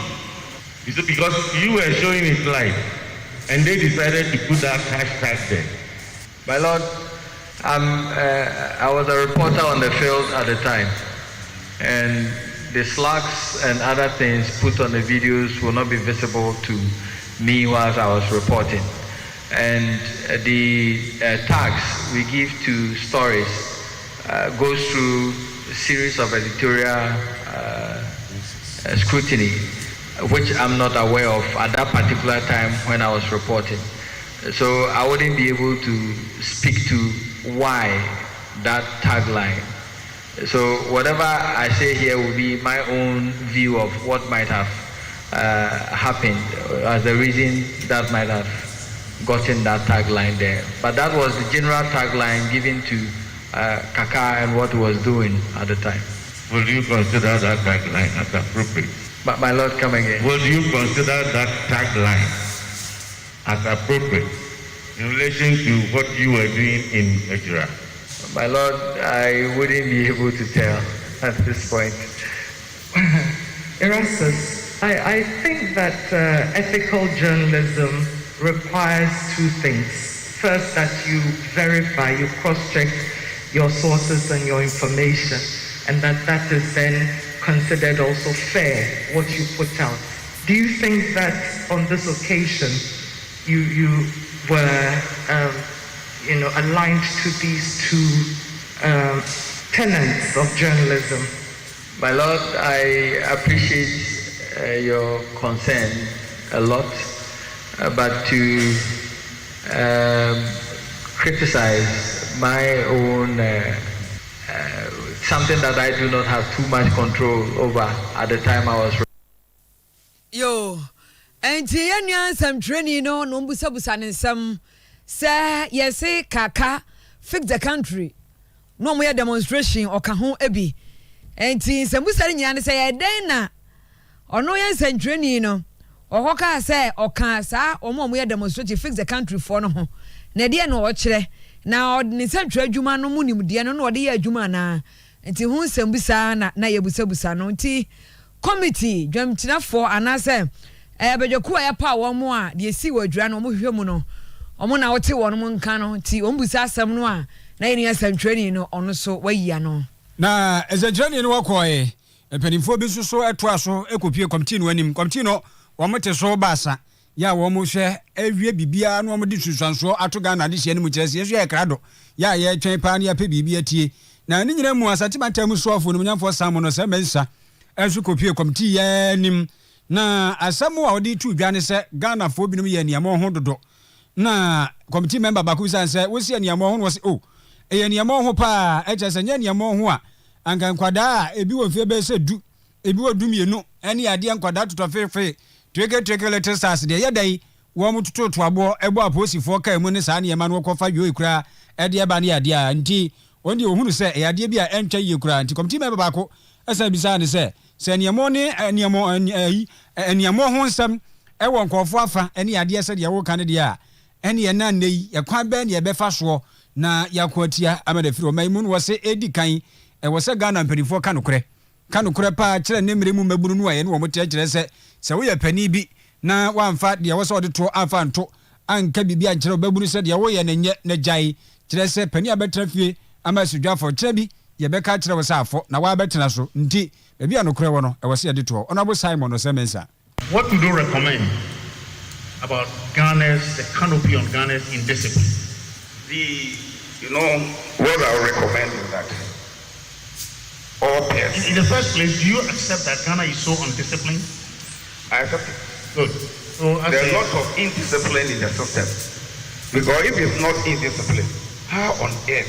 [SPEAKER 11] Is it because you were showing it live and they decided to put that hashtag there?
[SPEAKER 10] My Lord, I was a reporter on the field at the time, and the slugs and other things put on the videos will not be visible to me whilst I was reporting. And the tags we give to stories goes through a series of editorial scrutiny, which I'm not aware of at that particular time when I was reporting. So I wouldn't be able to speak to why that tagline. So whatever I say here will be my own view of what might have happened as the reason that might have gotten that tagline there. But that was the general tagline given to Kaka and what he was doing at the time.
[SPEAKER 11] Will you consider that tagline as appropriate?
[SPEAKER 10] My Lord, come again.
[SPEAKER 11] Will you consider that tagline as appropriate in relation to what you were doing in Ejira?
[SPEAKER 10] My Lord, I wouldn't be able to tell at this point.
[SPEAKER 12] Erastus, I think that ethical journalism requires two things. First, that you verify, you cross-check your sources and your information, and that is then considered also fair, what you put out. Do you think that on this occasion you were aligned to these two tenets of journalism?
[SPEAKER 10] My Lord, I appreciate your concern a lot, but to criticize my own something that I do not have too much control over at the time I was.
[SPEAKER 4] Yo, and Tiania, some training, no busabusan and some say, yes, kaka, fix the country. No more demonstration or kahon ebi. And some busanian say, Dana, or no yes and training, no, or hoka say, or cansa, or more demonstration fix the country for no. Nadia no watch now, Nisa Juma no munim, Diana no dear Jumana. Nti hu nsɛm bisa na yebusabusa no nti committee dwamtina for anase bedwaku a yepa wo mo a de si wadura no mo hwehwɛ mu no omo na wote wo no mo nka no nti ombusa asɛm no a na yeni asɛm training no ono so wayia no
[SPEAKER 6] na asɛm training no wakoe epanimfo bi so etoa so ekopie committee no anim committee no wo mote so baasa ya wo mo hwɛ awie bibia no wo mo de susuanso ato Ghana de hye no mu kyerɛse yeso ya krado ya ye twɛn pa na ya pɛ bibia tie na ni nyina mu asati matam soafo no nyamfo sam no se mensa enso kopie committee ya nim na asam a odi tu dwane se Ghana fo binom ye niam ho dodo na committee member ba ku san se wo se niam ho no se o e niam ho pa e je se nya niam ho a ankan kwada ebi wo fie be se du ebi wo du mienu ene ade kwada toto fefe tweke letter stars de ye dai wo mo tutu abo ebo aposifo ka mu ne sa ne ma no kofa yo ikura e de ba ne ade a nti ondi ohunu se e ade bia entwa ye kura nti committee member ba ko esa bisa ne se niamo ne niamo ho nsam e won nkofo afa ene ade se de wo kan de a ene ye na nei ye kwan ba ne ye befa so na yakwatia amada firi o mai mu no wose edi kan e wose Ghana mpanifo kanokore pa kire ne mremu mabunu no aye ne wo mote kire se wo ye pani bi na wamfa de wose ode to afa nto anka bibia kire babunu se de wo ye ne nye ne jai kire se pani abetra fie ama sudwafo kire bi ye beka kire wo safo na wa betena so nti bibia no kure wo no e wose ye de to Honorable Simon Osemensa.
[SPEAKER 13] What would you recommend about Ghana's the canopy on Ghana's indiscipline?
[SPEAKER 14] What I would recommend is that all pairs.
[SPEAKER 13] In the first place, do you accept that Ghana is so undisciplined?
[SPEAKER 14] I accept it.
[SPEAKER 13] Good. So
[SPEAKER 14] there's lots of indiscipline in the system. Because if it's not indiscipline, how on earth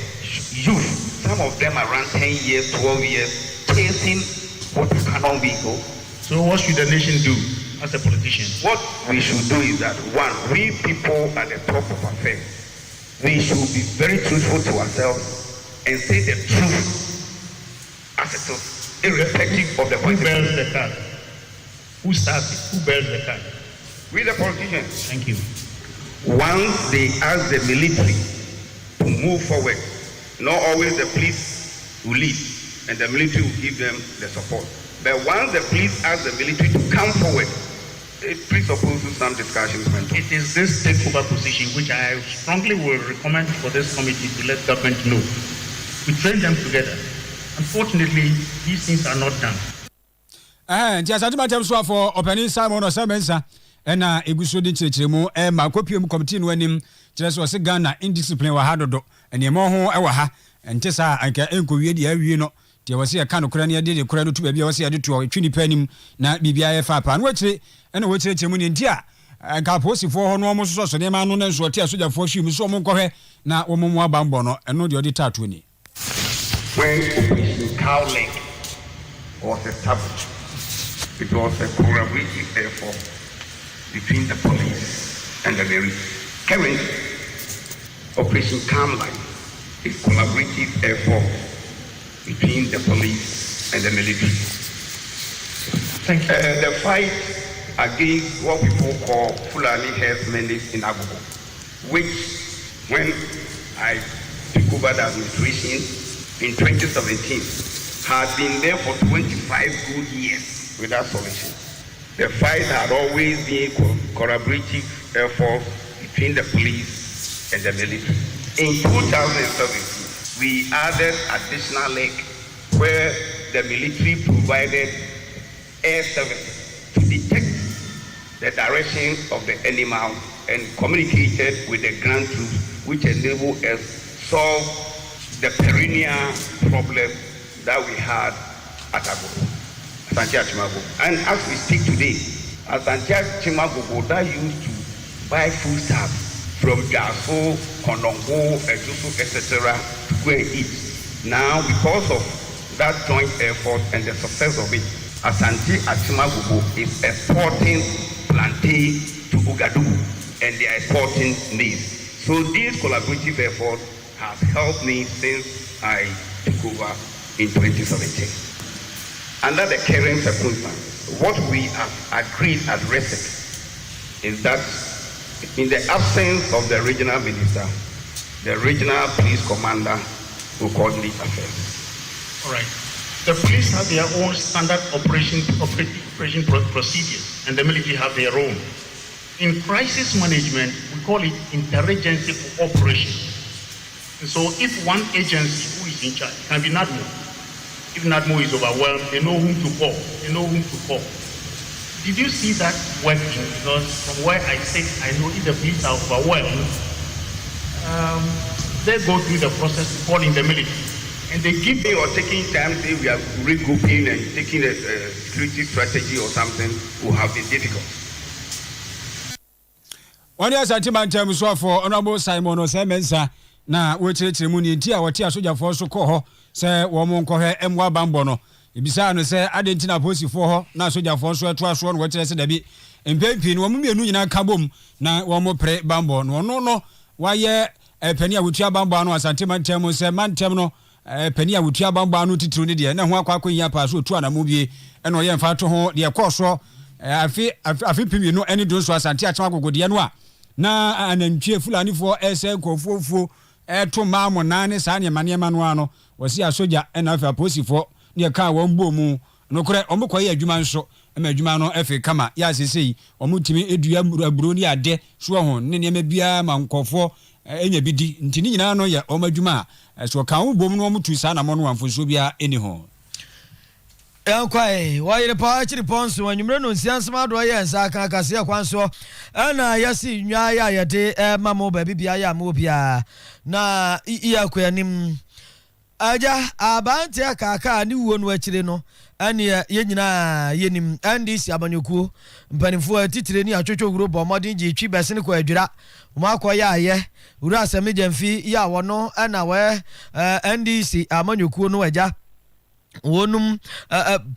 [SPEAKER 14] youth, some of them around 10 years, 12 years, chasing what cannot be go?
[SPEAKER 13] So what should the nation do as a politician?
[SPEAKER 14] What we should do is that, one, we people at the top of affairs, we should be very truthful to ourselves and say the truth as it is, irrespective of the
[SPEAKER 13] politician. Who bears the card? Who starts it? Who bears the card?
[SPEAKER 14] We the politicians.
[SPEAKER 13] Thank you.
[SPEAKER 14] Once they ask the military to move forward, not always the police will lead and the military will give them the support. But once the police ask the military to come forward, it presupposes some discussions.
[SPEAKER 13] It is this takeover position which I strongly will recommend for this committee to let government know. We train them together. Unfortunately, these things are not done.
[SPEAKER 6] Just as much as for opening Simon Osemensa and Eguso di Chiremu, and my copium committee when him just was a Ghana indiscipline wa hadodo, and your more ewaha, and Tessa, I can encourage you know. There was a kind of crania did a crano to be also added to a trini penny, na BBIF and watch it, and watch it in Tia. And Caposi for normal source, and Emmanuel and Sotia Suja for she was so moncohe, now Omoa Bambono, and no the tatuni.
[SPEAKER 14] When Operation Cowlink was established, it was a collaborative effort between the police and the military. Currently, Operation Calmline is a collaborative effort between the police and the military.
[SPEAKER 12] Thank you.
[SPEAKER 14] The fight against what people call Fulani herdsmen in Agogo, which when I took over the administration in 2017 had been there for 25 good years without solution. The fight had always been collaborative effort between the police and the military. In 2017, we added additional leg where the military provided air service to detect the direction of the animal and communicated with the ground troops, which enabled us solve the perennial problem that we had at Asantia Chimago. And as we speak today, Asantia Chimago that used to buy foodstuffs from Jaso, Konongo, Ejusu, etc. to go and eat. Now, because of that joint effort and the success of it, Asante Chimago is exporting plantain to Ouagadougou, and they are exporting maize. So this collaborative effort has helped me since I took over in 2017. Under the current circumstances, what we have agreed at RESEC is that in the absence of the regional minister, the regional police commander will coordinate affairs.
[SPEAKER 13] All right. The police have their own standard operating procedures, and the military have their own. In crisis management, we call it interagency cooperation. And so if one agency who is in charge, can be NADMO. If NADMO is overwhelmed, they know whom to call. They know whom to call. Did you see that working? Because from where I sit, I know if the police are overwhelmed, they go through the process of calling the military.
[SPEAKER 14] And they give me or taking time, say we are regrouping and taking a security strategy or something will have been difficult.
[SPEAKER 6] One year sentiment term so for Honorable Simon Osemensa na wechirechimu ni nti a wote asogyafoɔ so kɔ hɔ sɛ wɔn nkɔhɛ emwa bambɔ no ebisa no sɛ adentina posifoɔ hɔ na asogyafoɔ so ɛto aso no wɔkyerɛ sɛ dabi mpempi no wɔn mienu nyina ka bom na wɔn pre bambɔ no ɔno no wayɛ pani a wotua bambɔ no asantema ntɛm sɛ mantem no pani a wotua bambɔ no titiro ne deɛ na ho akɔ nya pa so otu anamu bie ɛna ɔyɛ mfa to ho deɛ kɔ so afi pimi no ɛne don so asante atema gogodeɛ no a na anantwie fulani fo ɛsɛ nkɔfuofuo ɛto maamo nane saa ne manema no ano wɔsi asogya ɛna afi aposifo ne ka wɔn bɔ mu no korɛ ɔmo kɔyɛ adwuma nso ɛma adwuma no ɛfi kama ya sesei ɔmo timi edua aburo ne ade so ho ne nneɛma bia ma nkɔfo ɛnya bidi nti ne nyinaa no yɛ ɔmo adwuma so ka wo bom no ɔmo tu saa na mo no amfonso bia ɛni ho
[SPEAKER 1] Enquai, Oyerepa actually ponso when you no nsiansama do ye nsa kan kase akwanso na yasi nwa ya yede mamo ba bibia ya mo bia na iya kwanim aja abante akaka ni wo no akire no ane ye nyina yenim andi si abanyoku mpanimfo atitire ni atwotwo group omodin ji twi bese ne ko adwira umakọ ya aye ura asemi jamfi ya wono na we andi si amanyoku no aja wonum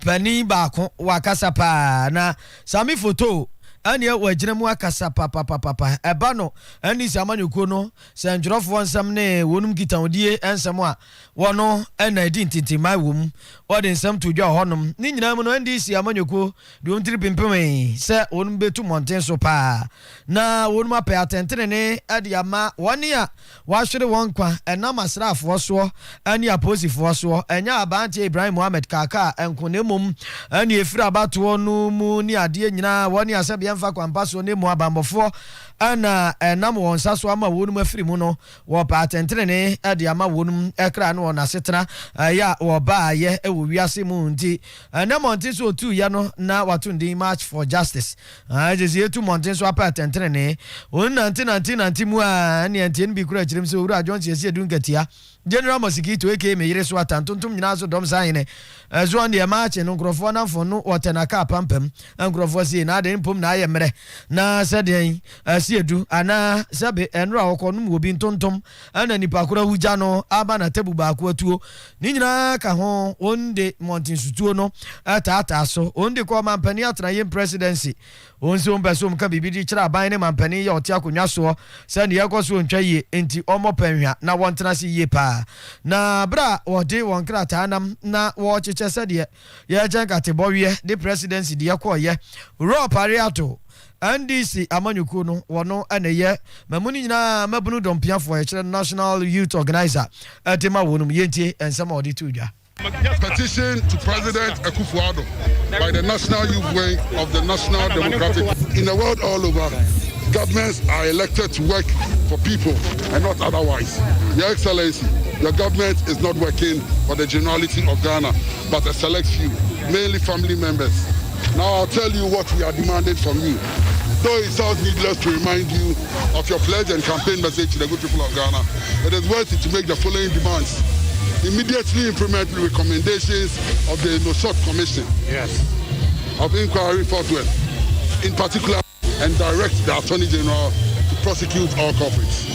[SPEAKER 1] pani baako wakasa pa na sami photo ani wajina mu akasa papa eba no ani samanyuko no sanjrofo nsam ne wonum kitawdie ensam a wono na edi ntintimai wom odi nsam to dwa honom ni nyina mu no ndi si amanyuko de ontiri pimpem se wonum betu monten so pa na wonum apɛ atentene ne ade ama woni a wahwere won kwa enam asrafo so ani aposifo so enya abante Ibrahim Mohammed kaka enkonemum ani efira bato no mu ni ade nyina woni asabia mfa kwampa so ne mu abambofo ana enam won saso ama wonum afiri mu no wo pa atentene ne ade ama wonum ekra no na setena ya wo ba ye ewo wiase mu nti na monte so tu ya no na watundi march for justice jezi etu monte so apa atentene ne on 1990 mu a ne antien bi kura kirim so owura John Chese edunkatia General Mosquito eke me yire so atantuntum nyina so dom san ne so on de march no nkrofo na fo no wotenaka pampam nkrofo si na de mpom na aye mere na se den asiedu ana sebe enra okonum obi ntontom ana nipa kora huja no aba na tebu ba ko atuo ni nyina ka ho onde montin sutuo no ata so onde ko mampani atra yem presidency onso mbeso mka bibidi kira aban ne mampani ya otia konwa so se ne yakoso ntwaye enti omo panhwa na wontena se yie pa na bra wode won krata nam na wo cheche se de ya janka tebowie the presidency de yakoye ro pariato NDC amanyuku no wono aneye mamuni nyina mabunu dompiafo ya kire National Youth Organizer tema wonum yentie ensama odi tudwa.
[SPEAKER 15] Petition to President Akufo-Addo by the National Youth Wing of the National Democratic. In the world all over, governments are elected to work for people and not otherwise. Your Excellency, your government is not working for the generality of Ghana, but a select few, mainly family members. Now I'll tell you what we are demanding from you. Though it sounds needless to remind you of your pledge and campaign message to the good people of Ghana, it is worth it to make the following demands. Immediately implement the recommendations of the No Shot Commission of Inquiry forthwith, in particular, and direct the Attorney General to prosecute all culprits.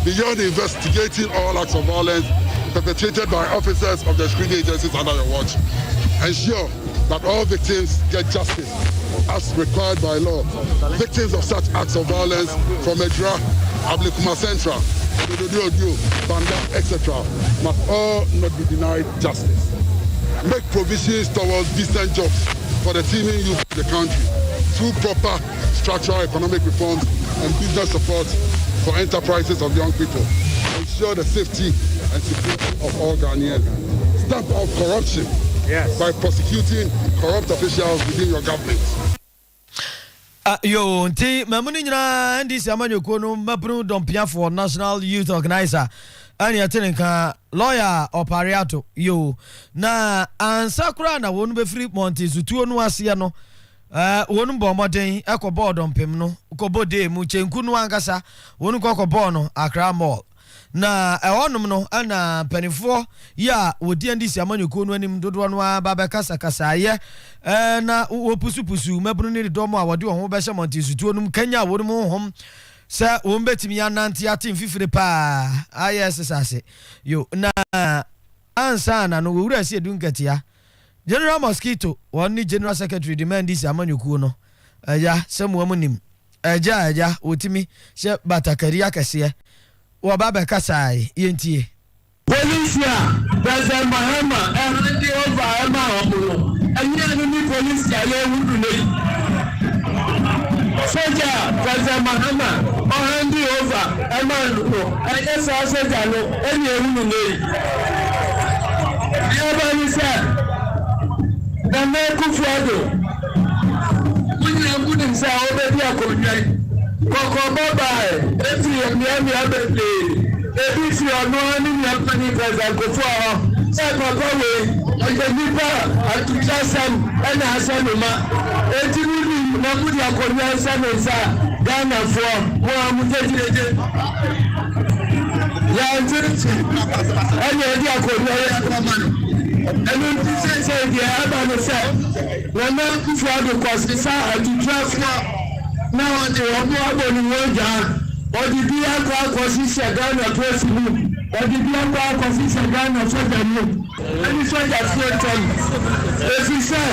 [SPEAKER 15] Beyond investigating all acts of violence perpetrated by officers of the security agencies under your watch, ensure that all victims get justice as required by law. Victims of such acts of violence from Edra, Ablikuma Central, Odio, Banda, etc. must all not be denied justice. Make provisions towards decent jobs for the teeming youth of the country through proper structural economic reforms and business support for enterprises of young people. Ensure the safety and security of all Ghanaians. Stamp out corruption by prosecuting corrupt officials within your government.
[SPEAKER 1] Yo, nti mamuni nyina ndisi amanyoko no mapunu dompia for National Youth Organizer ani atenenka lawyer opariato yo na ansakura na wonu be free monte zutuo no ase no wonu bo moden ekobo dompem no kobode mu chenku no ankasa wonu kokobo no Accra Mall na ewonum no ana panifo ya wodi ndisi amanyoko no anim dodo no aba kasa kasa ye na wopusupusu mabunu ni domo a wode ho be hye monte zutuo no kanya wonu hom sa wombetimi ya nanti atin fifire pa ayes sase yo na ansa na no wura se edunkatia General Mosquito woni General Secretary demand this amanyuku no ya semu amunim aja otimi she batakari akase wo baba kasai yentie
[SPEAKER 16] Police President Mahama and the over Emma Omulo and the police ya wudu nei Soldier President Mahama hand over Emma Omulo and yes soldier no any wudu nei Everybody said the man Akufo-Addo we good himself obedi akonwa Koko baba eti emi abebe ebi fi ono ni yapani President Akufo-Addo se papa we ojenipa atujasam ena asanuma eti ni na budi akonwa asanesa Ghana fo mo amujejeje ya ntiriti eni edi akonwa ya kwamano enu ti se di abano se na Akufo-Addo kwasisa atujasam na wọ́n wọ́n wọ́n ní wọ́n jà ọdí bí akọ akọsíṣẹ́ Ghana tó fi mú ọdí bí akọ akọsíṣẹ́ Ghana sọ́jà mú ẹni sọ́jà fún ẹ̀tọ́ èsì sẹ́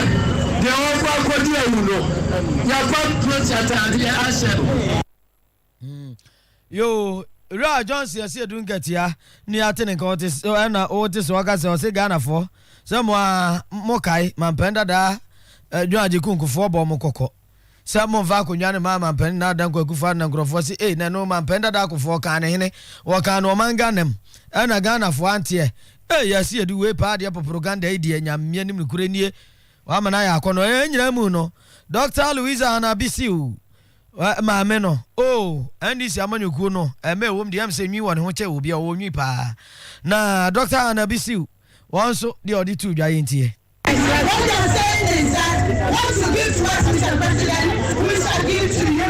[SPEAKER 16] di wọ́n kọ́ akọ́dí ẹ̀wùlò yàgbọ́ pírọ́tàtà àti àṣẹ.
[SPEAKER 1] Yo Ra Johnson yasi edunkatia ni atene nka wote na wote so akase o se Ghana fo se mo kai mampenda da dwaje kunkufo bo mo kokko Samo va kunyane mama mpeni na dan Akufo na nkrofo si na no man penda da Akufo kan hene wo kan no man ganem na Ghana fo antie yasi edu we pa de propaganda idi anyamia nim kure nie wa mana ya akono nyina mu no Dr. Louisa Anabisiu maame no ndisi amanyuku no me wom de am se nwi won ho che obi a wo nwi pa na Dr. Anabisiu wonso de odi tu dwa yentie.
[SPEAKER 17] What they are saying is that once you give to us, Mr. President, we shall give to you.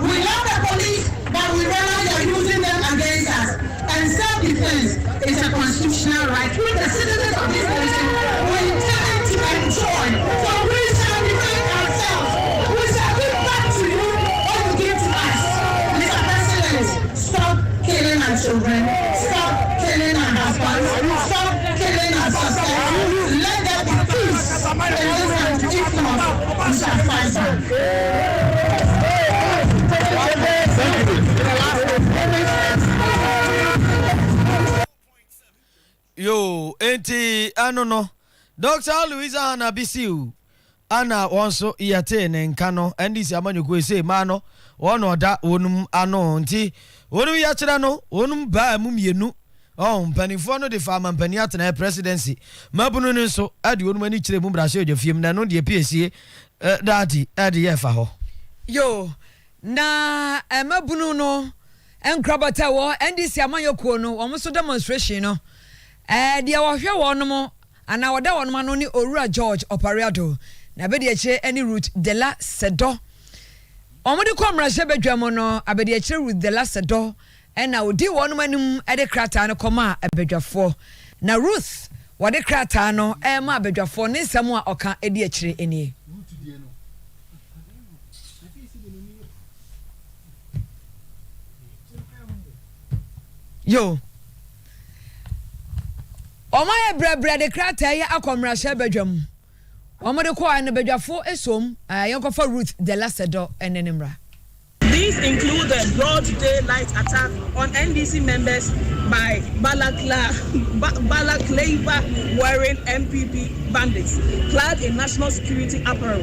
[SPEAKER 17] We love the police, but we realize you are using them against us. And self-defense is a constitutional right. We, the citizens of this nation, we intend to enjoy. So we shall defend ourselves. We shall give back to you what you give to us.
[SPEAKER 1] Yo, enti no. Dr. Louisa Hannah Bisiu. Ana wonso iyate ne nka no ndisi amanyoko ese ma no wono oda wonum ano nti wonum ya kira no wonum ba mu mienu mpanifo no de fama mpani atena presidency mabunu ne nso ade wonum ani kire mu brashe odwafiem na no de piesie dati ade ye fa ho
[SPEAKER 4] yo na mabunu no enkrabata wo ndisi amanyoko no wo so demonstration no de wo hwe wonum ana woda wonum ano ni Owura George Opariado na bedi eche any route de la sedo omodi komra she bedwam no abedi eche route de la sedo na odi wonu manum ede krata no koma abedwafo na Ruth wode krata no ma abedwafo ne nsam a oka edi eche eni yo omaye brebre de krata ya akomra she bedwam Omode ko an bedwafo esom yankofa Ruth de la Sedo enenimra.
[SPEAKER 18] These include the broad daylight attack on NDC members by balaclava wearing MPP bandits clad in national security apparel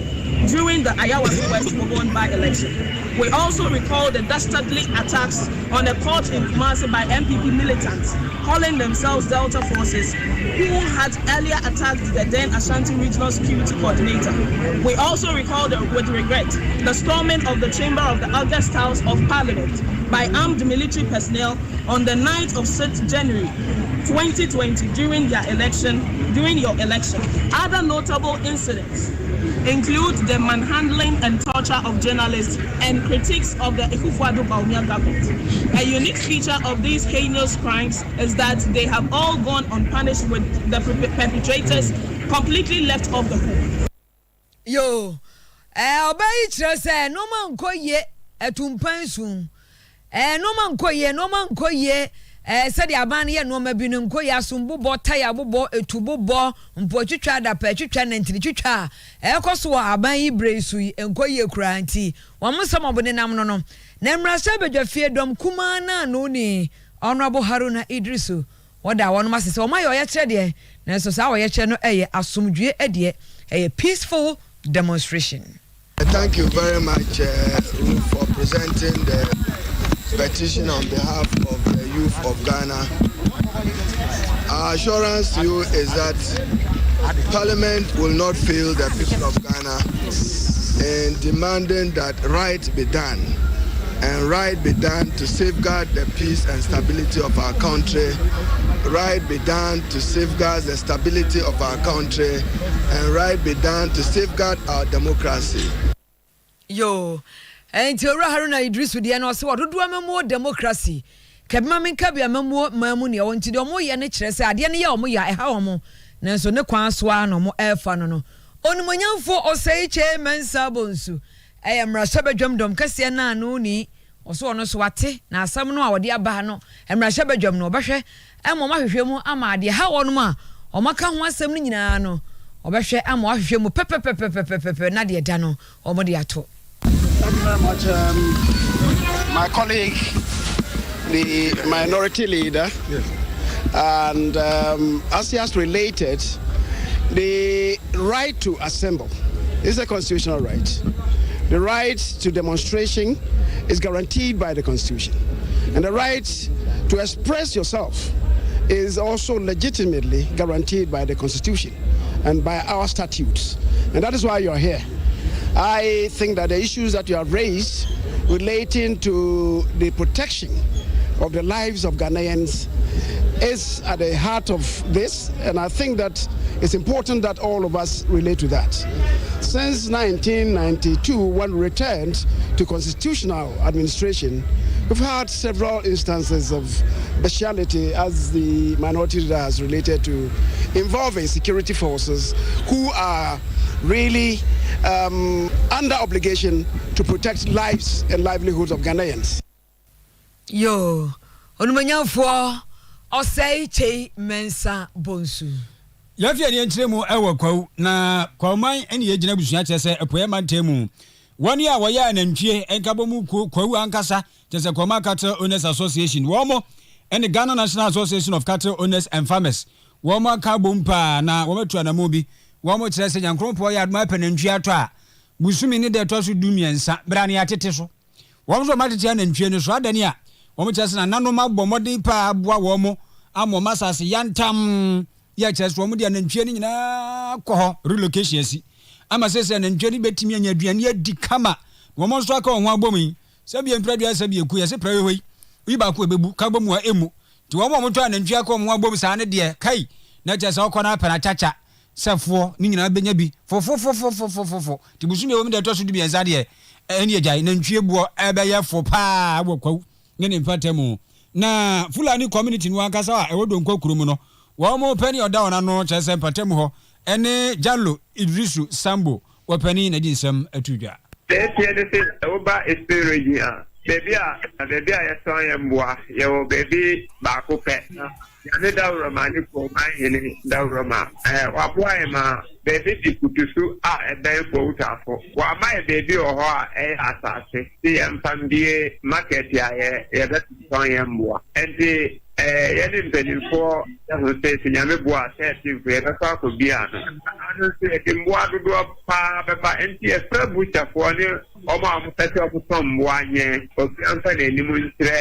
[SPEAKER 18] during the Ayawaso West Mobon by-election. We also recall the dastardly attacks on a court in Kumasi by MPP militants calling themselves Delta Forces, who had earlier attacked the then Ashanti Regional Security Coordinator. We also recall with regret the storming of the chamber of the August House of Parliament by armed military personnel on the night of 6th January 2020 during your election. Other notable incidents include the manhandling and torture of journalists and critiques of the Ekufuado Bawumia government. A unique feature of these heinous crimes is that they have all gone unpunished, with the perpetrators completely left off the hook.
[SPEAKER 4] Yo, obayi chere say no man koye etumpansu. No man koye said the aban ye no ma binu nkoye asumbo taya bobo etubobo mpotwitwa da pa twitwa nantini twitwa ekoso aban ibresu nkoye kura nti wamsam obone nam no no na mrasa bedwafie dom kuma na no ni Honorable Haruna Idrisu wada wonu masese o mayo ye kire de na so sa wo ye kire no eye asumdwe ede eye peaceful demonstration.
[SPEAKER 19] Thank you very much for presenting the petition on behalf of the youth of Ghana. Our assurance to you is that Parliament will not fail the people of Ghana in demanding that right be done, and right be done to safeguard the peace and stability of our country, right be done to safeguard the stability of our country, and right be done to safeguard our democracy.
[SPEAKER 4] Yo, enti Owura Haruna Idrisu de no se wododo amemo democracy kabima menka bia amemo mamu ne wonti de omo ye ne kire se ade ne ye omo ya eha omo nanso ne kwan so ano mo efa no onumonyamfo oseiche mensa bonsu emra shabadwam dom kase na no ni oso ono so wate na asam no a wode aba no emra shabadwam no obehwe emo mahwehwe mu ama ade ha wono a omaka ho asam no nyina no obehwe ama ahwehwe mu pepepepepepe na de da no omo de ato.
[SPEAKER 20] Thank you very much, my colleague, the minority leader. Yes. And as he has related, the right to assemble is a constitutional right. The right to demonstration is guaranteed by the Constitution. And the right to express yourself is also legitimately guaranteed by the Constitution and by our statutes. And that is why you're here. I think that the issues that you have raised relating to the protection of the lives of Ghanaians is at the heart of this, and I think that it's important that all of us relate to that. Since 1992, when we returned to constitutional administration, we've had several instances of partiality, as the minority leader has related to, involving security forces who are really under obligation to protect lives and livelihoods of Ghanaians.
[SPEAKER 4] Yo, onumanyafo osei chei mensa bonsu.
[SPEAKER 6] Yafia ni entremu ewo kwa na kwa man ene ye gina busua kyese epoye mantemu. Wani a waya nantwie enkabo mu kwa ankasa kyese kwa Cattle Owners Association. Womo ene Ghana National Association of Cattle Owners and Farmers. Womo ka bompa na wometu anamu bi. Womo kyese nyankrompo ya aduma penantwie ato a busumi ni de to so dumiensa brane atete so. Womo so matete ya nantwie ni so adani a womo kyese na nanoma bomodi pa aboa womo amo masase yantam ya kyese womo de nantwie ni nyina kɔ relocation asi ama sese nantwie ni betimi anya aduane adi kama womo so aka ho abom yi sabi empradua sabi eku yese prawe hoi wi ba ko ebebu ka bom wa emu ti womo mo to nantwie aka ho abom sa ne de kai na kyese okɔ na pana chacha sefo ni nyina benya bi fo ti busumi wo mi de to so du bi enza de eni agya nantwie buo ebeye fo pa wokwa ngene mfatemu na Fulani community no ankasa a ewo donkwa kurum no wo mo pani oda ona no kyese mpatemu ho ene Jallo Idrisu Sambo wopani na dinsem atudwa
[SPEAKER 21] tie de se oba esperoji a baby a yeson yemboa ye wo baby ba ko pe ya ne dawroma ni ko mahini dawroma waboa e ma baby dikutusu a eden fo utafo wa mai baby o ho a asase ti empambie market ya ye da son yemboa enti yɛne mpanimfoɔ ɛho sɛ sɛ nyame boa sɛ ɛtimfo yɛbɛfa akɔ bia no ano sɛ yɛde mboa dodoɔ paa bɛba enti yɛfrɛ busafoɔ ne ɔma a mopɛ sɛ ɔmotɔn mboa nyɛ ɔfia mfa n'anim nkyerɛ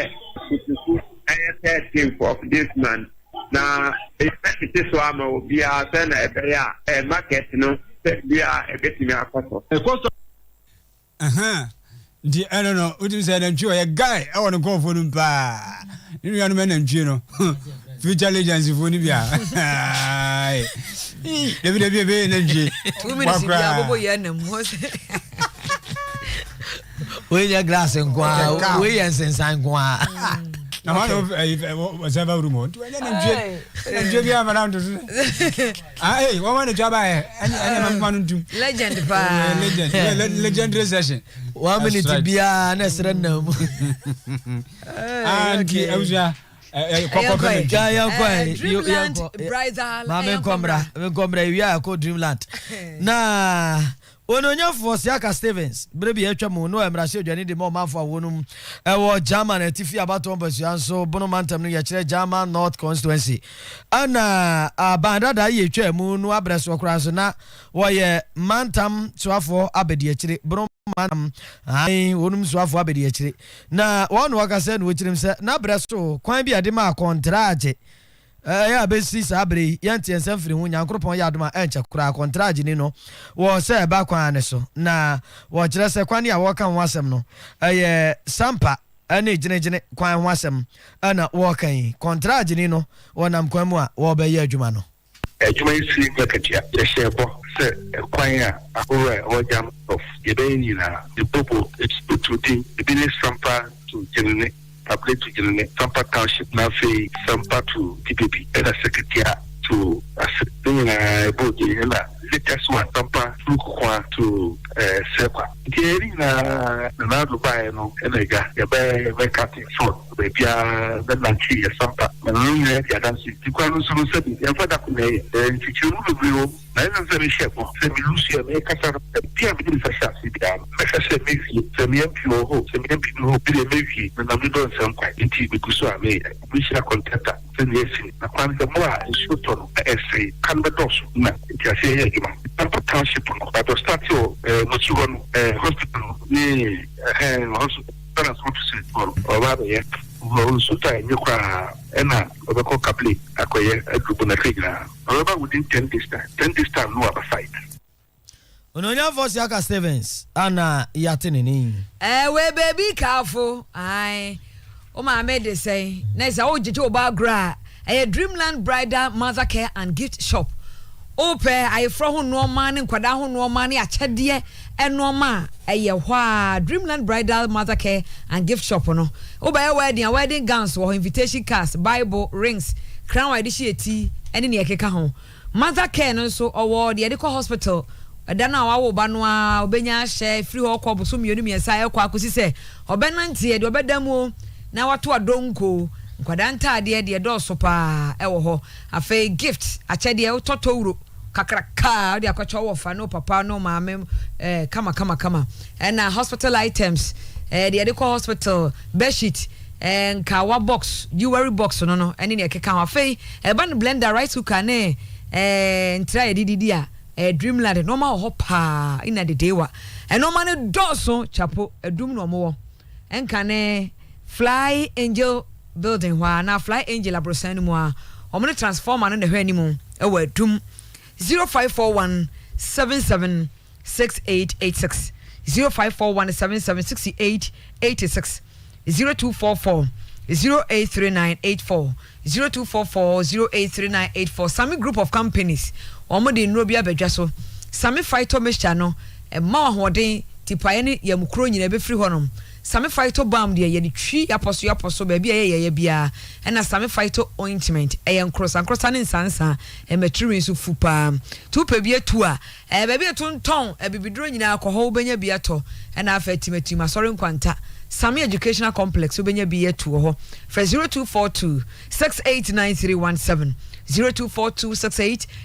[SPEAKER 21] kutuku ɛyɛ sɛ ɛtimfo of this man na ɛbɛtete so ama obiara sɛ na ɛbɛyɛ a market no sɛ bia ɛbɛtumi akɔ so
[SPEAKER 6] Di no utim say nantwie ye guy e won konfo no pa ni nuanu me nantwie no future legends fo ni bia ai debi be nantwie
[SPEAKER 4] wa bia bobo ye nam ho
[SPEAKER 1] we ya glass nkwa we ya sensan kwa
[SPEAKER 6] na man of server room on nantwie bia madam to ai wo man jaba e ani man ntum
[SPEAKER 4] legend pa
[SPEAKER 6] legendary session
[SPEAKER 1] 1 minute bia na sere nam
[SPEAKER 6] anki awja
[SPEAKER 1] Dreamland we are called Dreamland na ononya for Siaka Stevens brebi etwam no emrahye adwane de mo manfo awonum ewo German atifi abaton basuan so bono mantam no ye kire German North constituency ana abanda da ye twam no abreso kora so na wo ye mantam soafo abedi akire bono manam ai wonum soafo abedi akire na wonu waka se no kirim se na abreso kwan bi ade ma contract ya besi sabre yanti ensem firi hu nyankropon ya adoma enche kura contract ni no wo se ba kwan ne so na wo kire se kwan ya wo kan wasem no sampa ane gine kwan wasem ana wo kan contract ni no wo nam kwan mu a wo be ya adwuma no
[SPEAKER 22] adwuma isi kwakatia ya shebo se kwan ya ahore wo jam of yebeni na the popo it's to the business sampa to generate apply to General Tampa Township now say Sampa to PPP and a secretary to a body latest one Tampa to Sepa. Here na Dubai no enega be cutting short baby the lanchi Sampa and ya dansi tikwa so so bi ya fada ku ne tichu no biwo na ina se shepo se mi Lucia me kasa pia bi fa sha si bia me se me fi se mi empio ho se mi empio ho bi me fi na mi don se nkwa nti bi ku so a me bi shira contactor se mi esi na kwan se mo a so to ese kan be dos na ti ase ye juma Tampa Township no ba to start yo Mochugon hospital ni hospital transport or yeah Suta Yuka Ena Obako Kapli Akoye Adubuna Figura. However, within 10 days time, no other fight.
[SPEAKER 1] Ononya for Siaka Stevens, Anna Yatinini.
[SPEAKER 4] We baby careful. Aye. O ma made they say, Nessa Ojijo Bagra, a Dreamland Bridal Mother Care and Gift Shop. Ope, I fro no man and Quadaho no money at Chadie and no ma a Dreamland Bridal Mother Care and Gift Shop no. Oba wedding gowns or invitation cards, Bible rings, crown edition tea, and in your home. Mother Care no so award the Edico Hospital. Dana awo banwa obenya share free ho kwa busum yonu mi esa kwa kusi se obenantie de obedam na wato adonko nkwadaa ntaade de dɔɔso pa ɛwɔ hɔ afei gift akyɛdeɛ wotɔtɔ wuro kakraka de akɔtɔ wɔ fa no papa no maame kama ɛna hospital items de call hospital bedsheet nkawa box jewelry box no ɛne ne ɛkeka ho afei ɛba no blender rice cooker ne ntra yɛdidi a dreamland no ma wɔ hɔ pa ina de dewa ɛno ma no dɔɔso chapo adum no ɔmo wɔ ɛnka ne fly angel building hɔ na fly angel abrosan no mu a ɔmo ne transformer no na hwɛ animu ɛwɔ adum 0541 776886 0541 776886 0244 083984 0244 083984 Sami group of companies omo de nnuro bia badwa so Sami Phyto mixture no ma ahoden tipaye ne yamkuro nyina be free honom Sami Phyto balm de ye de twi yaposo ba bia ye bia na Sami Phyto ointment nkrosa ne nsansa material so fupa tupa bia tu a ba bia tonton bibiduro nyina akɔhɔ benya bia to na afa timatima sɔre nkwanta Sami Educational Complex ubenya biye to ho for 0242 689317 0242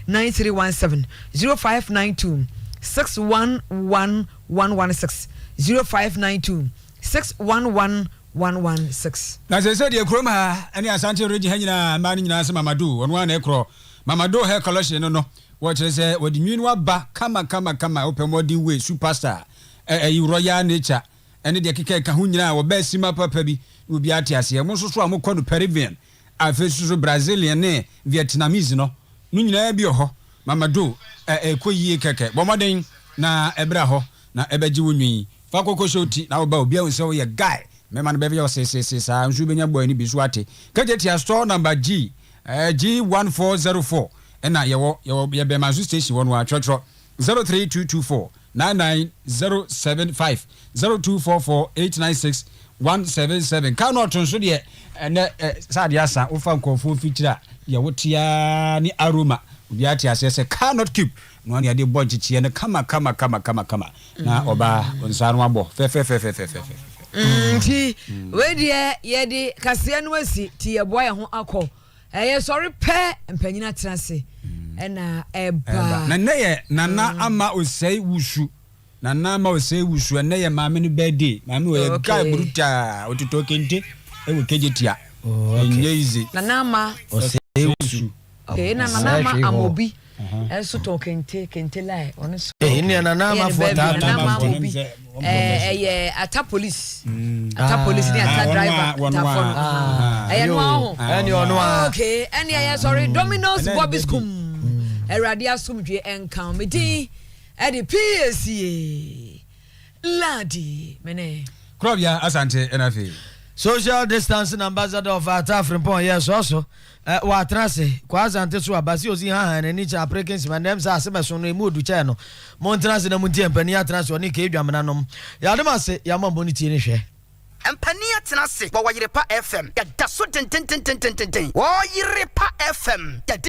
[SPEAKER 4] 689317 0592 611116 0592 611116
[SPEAKER 6] na se de krom ha ene asante regi ha nyina ma nyina se mamadu ono na ekro mamadu hair collection no wo kire se wodi nwinu aba kama opemodin way superstar royal nature ene de keke ka ho nyina wo ba sima papa bi obi atiase mo so a mo kɔ no Peruvian afesu Brazilian ne Vietnamese no nyina bi ho mamado ekoyie keke bomoden na ebra ho na ebeji wonwi fa kokko shoti na wo ba obi a wo ye guy me man be yo se sa nsu benya boy ni bi so ate kajetia store number G1404 ena ye be mazu station won wa trotro 03224 99075 0244 896 177 cannot so de ene sade asa ofa nkofo fitira ye wotia ni aroma obi ati asese cannot keep no ne ade bonchichie ne kama na oba onsano abo fe
[SPEAKER 4] nti we de ye de kase no asi ti ye boy ho akọ ye sorry pe mpanyina transe ena eba
[SPEAKER 6] na neye nana ama osei wusu nana ama osei wusu na ye maame no birthday maame o ye guy bruta otito kente e wo kejetia enye easy
[SPEAKER 4] nana ama
[SPEAKER 6] osei wusu
[SPEAKER 4] na nana ama amobi eso to kente lai ono so
[SPEAKER 1] ni nana ama for that
[SPEAKER 4] amobi ata police ni ata driver ta phone no aho
[SPEAKER 1] ani ono
[SPEAKER 4] okay any sorry Domino's Bobby's kum Eradi asumdwe enkan medi edi PSA ladi mene
[SPEAKER 6] Krobia asante enafi
[SPEAKER 1] social distancing ambassador of Afrimpon yes also wa trase kwa asante so abasi ozi ha na ni cha aprekens manem sa asebeso no emu odu no mon trase na muntie mpani atrase oni ka edwamenanom ya dem ase ya mambo ni tie ni hwe
[SPEAKER 3] Empani atenase wa Oyerepa FM ya daso ten Oyerepa FM